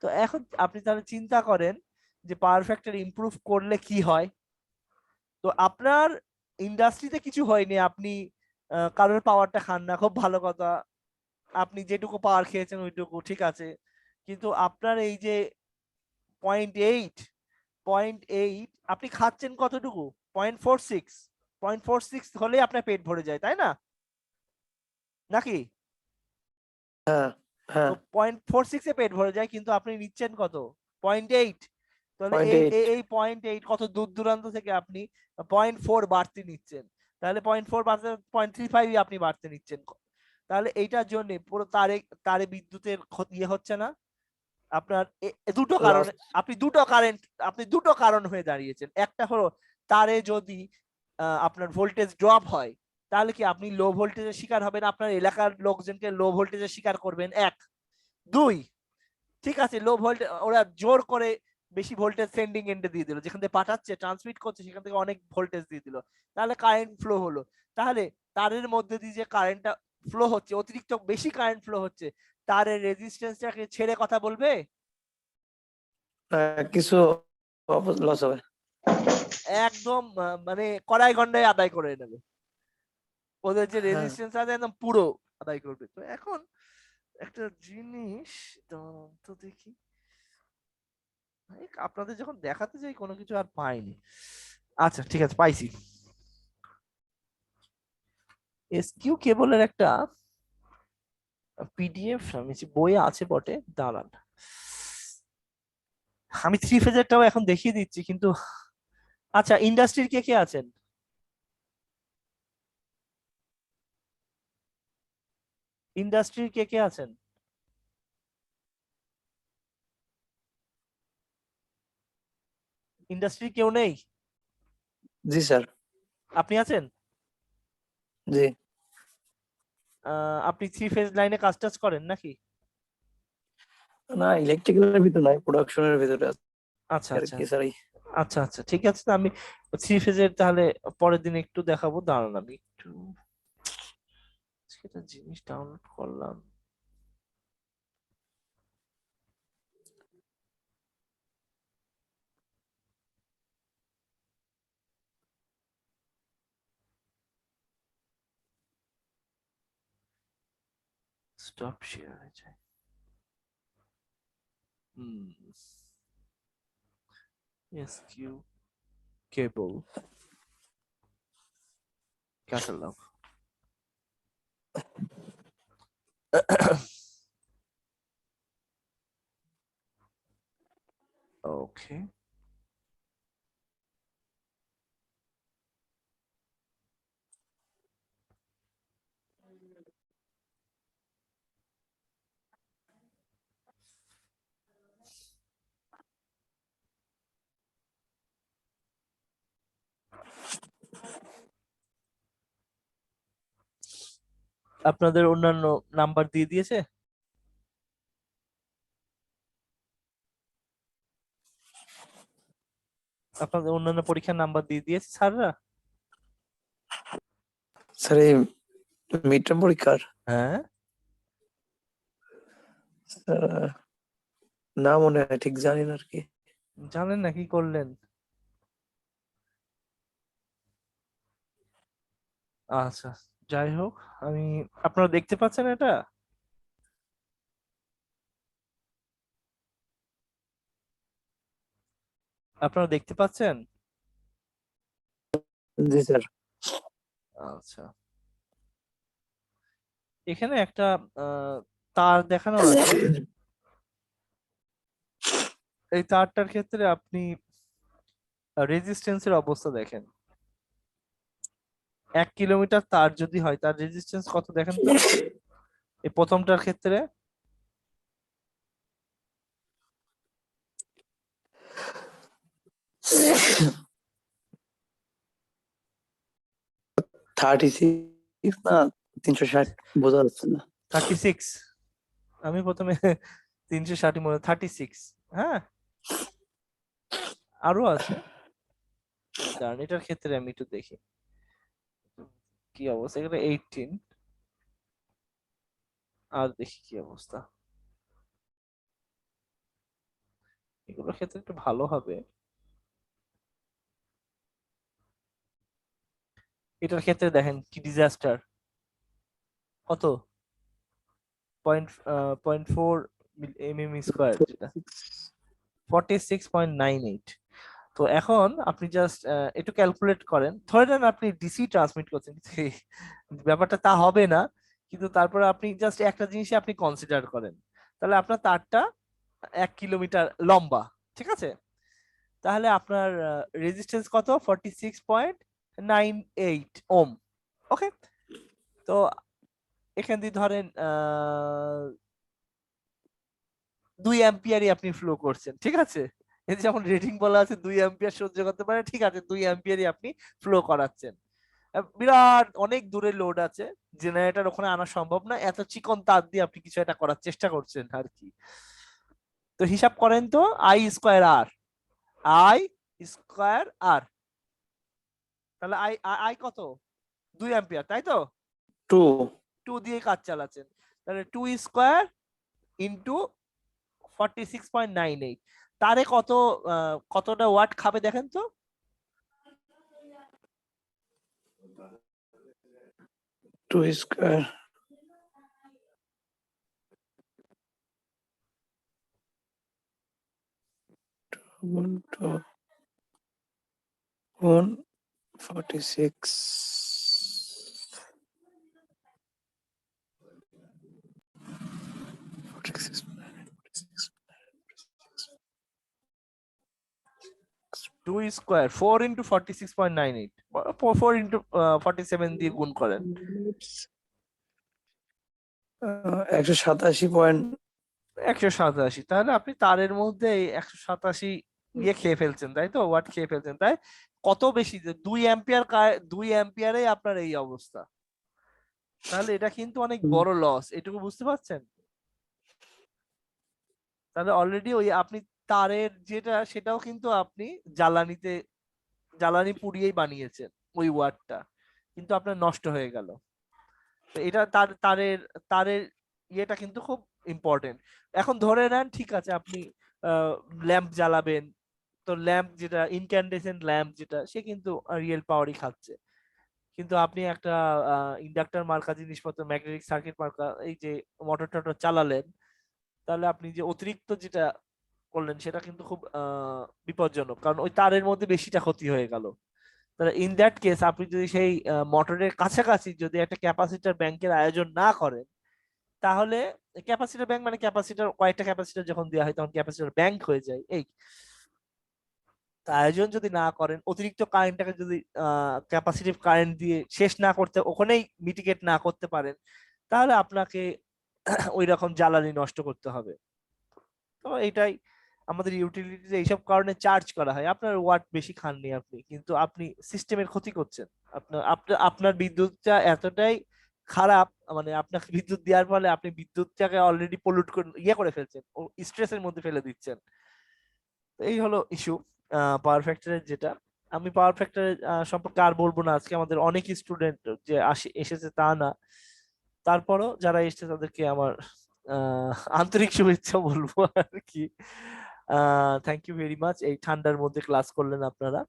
তো এখন আপনি তাহলে চিন্তা করেন যে পাওয়ার ফ্যাক্টর ইমপ্রুভ করলে কি হয়। তো আপনার ইন্ডাস্ট্রিতে কিছু হয়নি, আপনি কারোর পাওয়ারটা খান না, খুব ভালো কথা, আপনি যেটুকু পাওয়ার খেয়েছেন ওইটুকু ঠিক আছে, কিন্তু আপনার এই যে 0.8 0.8 আপনি খাচ্ছেন কতটুকু? 0.46, 0.46 হলে আপনার পেট ভরে যায়, তাই না? নাকি? হ্যাঁ হ্যাঁ তো 0.46 এ পেট ভরে যায়, কিন্তু আপনি নিচ্ছেন কত? 0.8। তাহলে এই 0.8 এই 0.8 কত দূর দূরান্ত থেকে আপনি 0.4 বাড়তি নিচ্ছেন, তাহলে 0.4 বাড়তে 0.35 আপনি বাড়তে নিচ্ছেন। তাহলে এইটার জন্য পুরো তারে তারে বিদ্যুতের ইয়ে হচ্ছে না আপনার? দুটো কারণে লস। আপনি দুটো কারণ হয়ে দাঁড়িয়েছেন। একটা হলো তারে যদি আপনার ভোল্টেজ ড্রপ হয়, তাহলে কি আপনি লো ভোল্টেজের শিকার হবেন, আপনার এলাকার লোকজনকে লো ভোল্টেজের শিকার করবেন, এক। দুই, ঠিক আছে, লো ভোল্টেজ ওরা জোর করে বেশি ভোল্টেজ সেন্ডিং এন্ডে দিয়ে দিল, যেখান থেকে পাঠাচ্ছে ট্রান্সমিট করছে সেখান থেকে অনেক ভোল্টেজ দিয়ে দিল, তাহলে কারেন্ট ফ্লো হলো। তাহলে তারের মধ্যে দিয়ে যে কারেন্টটা ফ্লো হচ্ছে, অতিরিক্ত বেশি কারেন্ট ফ্লো হচ্ছে, তারের রেজিস্ট্যান্সটাকে ছেড়ে কথা বলবে? কিছু লস হবে। একদম মানে কড়াই গন্ডায় আদায় করে নেবে, ওদের যে হ্যাঁ রেজিস্ট্যান্স আছে একদম পুরো আদায় করবে। তো এখন একটা জিনিস, দাঁড়ান তো দেখি, আপনাদের যখন দেখাতে যাই কোনো কিছু আর পাইনি। আচ্ছা ঠিক আছে, পাইছি। এসকিউ কেবলের একটা পিডিএফ আমি বই আছে বটে, দাঁড়ান আমি থ্রি ফেজেরটাও এখন দেখিয়ে দিচ্ছি, কিন্তু আচ্ছা ইন্ডাস্ট্রির কে কে আছেন? ইন্ডাস্ট্রির কে কে আছেন? ইন্ডাস্ট্রি কেউ নেই? জি স্যার। আপনি আছেন? জি আপনি 3 ফেজ লাইনে কাজ টাজ করেন নাকি? না, ইলেকট্রিক্যালের ভিতর নাই, প্রোডাকশনের ভিতরে আছে আচ্ছা আর আচ্ছা কি স্যার। আচ্ছা আচ্ছা ঠিক আছে, তো আমি 3 ফেজের তাহলে পরের দিন একটু দেখাবো, দাঁড়ান আমি একটু সেটা জিনিস ডাউনলোড করলাম। স্টপ শেয়ার হয়ে যায়। এসকিউ কেবল ক্যাটালগ। ওকে, আপনাদের অন্যান্য নাম্বার দিয়ে দিয়েছে? আপনাদের অন্যান্য পরীক্ষার নাম্বার দিয়ে দিয়েছে স্যাররা? স্যার এই মিড টার্ম পরীক্ষার হ্যাঁ, স্যার, না মনে হয়, ঠিক জানি না আর কি। জানেন না, কি করলেন? আচ্ছা, যাই হোক, আমি আপনারা দেখতে পাচ্ছেন এটা? আপনারা দেখতে পাচ্ছেন? জি স্যার। আচ্ছা, এখানে একটা তার দেখানো আছে। এই তারটার ক্ষেত্রে আপনি রেজিস্ট্যান্সের অবস্থা দেখেন। 1 কিলোমিটার তার যদি হয়, তার রেজিস্ট্যান্স কত দেখেন তো এই প্রথমটার ক্ষেত্রে? 36 না 360, বোঝা যাচ্ছে না। 36। আমি প্রথমে 360 মনে 36। হ্যাঁ, আরো আছে, দাঁড়ান এটার ক্ষেত্রে আমি একটু দেখি কি অবস্থা। এখানে 18, আর দেখি কি অবস্থা। এগুলোর ক্ষেত্রে একটু ভালো হবে। এটার ক্ষেত্রে দেখেন কি ডিজাস্টার, কত? 0.4 mm², যেটা 46.98। তো এখন আপনি জাস্ট একটু ক্যালকুলেট করেন, ধরে নেন আপনি ডিসি ট্রান্সমিট করছেন, কিন্তু এই ব্যাপারটা তা হবে না, কিন্তু তারপরে আপনি জাস্ট একটা জিনিসই আপনি কনসিডার করেন, তাহলে আপনার তারটা 1 কিলোমিটার লম্বা, ঠিক আছে? তাহলে আপনার রেজিস্ট্যান্স কত? 46.98 ওম। ওকে, তো এখান দিয়ে ধরেন 2 অ্যাম্পিয়ারই আপনি ফ্লো করছেন, ঠিক আছে? এই যেমন রেটিং বলা আছে 2 অ্যাম্পিয়ার সহ্য করতে পারে, ঠিক আছে, 2 অ্যাম্পিয়ারই আপনি ফ্লো করাচ্ছেন। বিরাট অনেক দূরে লোড আছে, জেনারেটর ওখানে আনা সম্ভব না, এত চিকন তার দিয়ে আপনি কিছু একটা করার চেষ্টা করছেন আর কি। তো হিসাব করেন তো, I²R, তাহলে আই আই কত? 2 অ্যাম্পিয়ার, তাই তো? 2 2 দিয়ে কাজ চালাচ্ছেন, তাহলে 2² ইন্টু 46.98, তারে কতটা ওয়াট খাবে দেখেন তো? 2 স্কয়ার 146 2² 4 ইন্টু 46.98, 4 ইন্টু 47 দিয়ে গুণ করেন। 187 187, তাহলে আপনি তারের মধ্যে এই 187 ইয়ে খেয়ে ফেলছেন, তাই তো? ওয়াট খেয়ে ফেলছেন, তাই? কত বেশি, যে 2 অ্যাম্পিয়ারে আপনার এই অবস্থা, তাহলে এটা কিন্তু অনেক হুম। বড় লস, এটুকু বুঝতে পারছেন? তাহলে অলরেডি ওই আপনি তারের যেটা, সেটাও কিন্তু আপনি জ্বালানি পুড়িয়েই বানিয়েছেন ওই ওয়াটটা, কিন্তু আপনার নষ্ট হয়ে গেল। তো এটা তারের তারের ইয়েটা কিন্তু খুব ইম্পর্টেন্ট। এখন ধরে নেন ঠিক আছে, আপনি ল্যাম্প জ্বালাবেন, তো ল্যাম্প যেটা ইনক্যান্ডেসেন্ট ল্যাম্প যেটা, সে কিন্তু রিয়েল পাওয়ারই খাচ্ছে। কিন্তু আপনি একটা ইন্ডাক্টর মার্কা জিনিসপত্র, ম্যাগনেটিক সার্কিট মার্কা এই যে মোটর টটর চালালেন, তাহলে আপনি যে অতিরিক্ত যেটা করলেন সেটা কিন্তু খুব বিপজ্জনক, কারণ ওই তারের মধ্যে বেশিটা ক্ষতি হয়ে গেল। তাহলে ইন দ্যাট কেস আপনি যদি সেই মোটরের কাছাকাছি যদি একটা ক্যাপাসিটর ব্যাংকের আয়োজন না করেন, তাহলে ক্যাপাসিটর ব্যাংক মানে ক্যাপাসিটর, কয়েকটা ক্যাপাসিটর যখন দেওয়া হয় তখন ক্যাপাসিটর ব্যাংক হয়ে যায়। এই আয়োজন যদি না করেন, অতিরিক্ত কারেন্টটাকে যদি ক্যাপাসিটিভ কারেন্ট দিয়ে শেষ না করতে, ওখানেই মিটিগেট না করতে পারেন, তাহলে আপনাকে ওই রকম জ্বালানি নষ্ট করতে হবে। তো এটাই আমাদের ইউটিলিটিতে এইসব কারণে চার্জ করা হয়। আপনার ওয়াট বেশি খাননি আপনি, কিন্তু আপনি সিস্টেমের ক্ষতি করছেন। আপনার বিদ্যুৎটা এতটাই খারাপ, মানে আপনাকে বিদ্যুৎ দেওয়ার ফলে আপনি বিদ্যুৎটাকে অলরেডি পলিউট করে ইয়ে করে ফেলছেন, ও স্ট্রেসের মধ্যে ফেলে দিচ্ছেন। তো এই হলো ইস্যু পাওয়ার ফ্যাক্টরের যেটা। আমি পাওয়ার ফ্যাক্টরের সম্পর্কে আর বলবো না, আজকে আমাদের অনেক স্টুডেন্ট যে এসেছে তা না, তারপরও যারা এসেছে তাদেরকে আমার আন্তরিক শুভেচ্ছা বলবো আর কি। থ্যাংক ইউ ভেরি মাচ, এই ঠান্ডার মধ্যে ক্লাস করলেন আপনারা।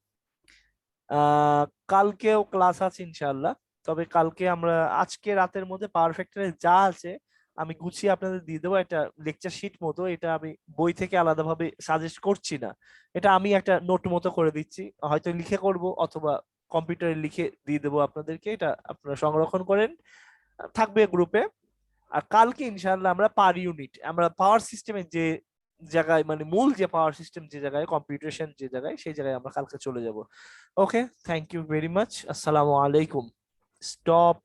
কালকেও ক্লাস আছে ইনশাআল্লাহ। তবে কালকে আমরা আজকে রাতের মধ্যে পাওয়ার ফ্যাক্টরে যা আছে আমি গুছিয়ে আপনাদের দিয়ে দেবো একটা লেকচার শিট মতো। এটা আমি বই থেকে আলাদাভাবে সাজেস্ট করছি না, এটা আমি একটা নোট মতো করে দিচ্ছি, হয়তো লিখে করব অথবা কম্পিউটারে লিখে দিয়ে দেবো আপনাদেরকে। এটা আপনারা সংরক্ষণ করেন, থাকবে গ্রুপে। আর কালকে ইনশাআল্লাহ আমরা পার ইউনিট, আমরা পাওয়ার সিস্টেমের যে জায়গায়, মানে মূল যে পাওয়ার সিস্টেম যে জায়গায়, কম্পিউটেশন যে জায়গায়, সেই জায়গায় আমরা কালকে চলে যাব। ওকে, থ্যাংক ইউ ভেরি মাচ, আসসালামু আলাইকুম। স্টপ।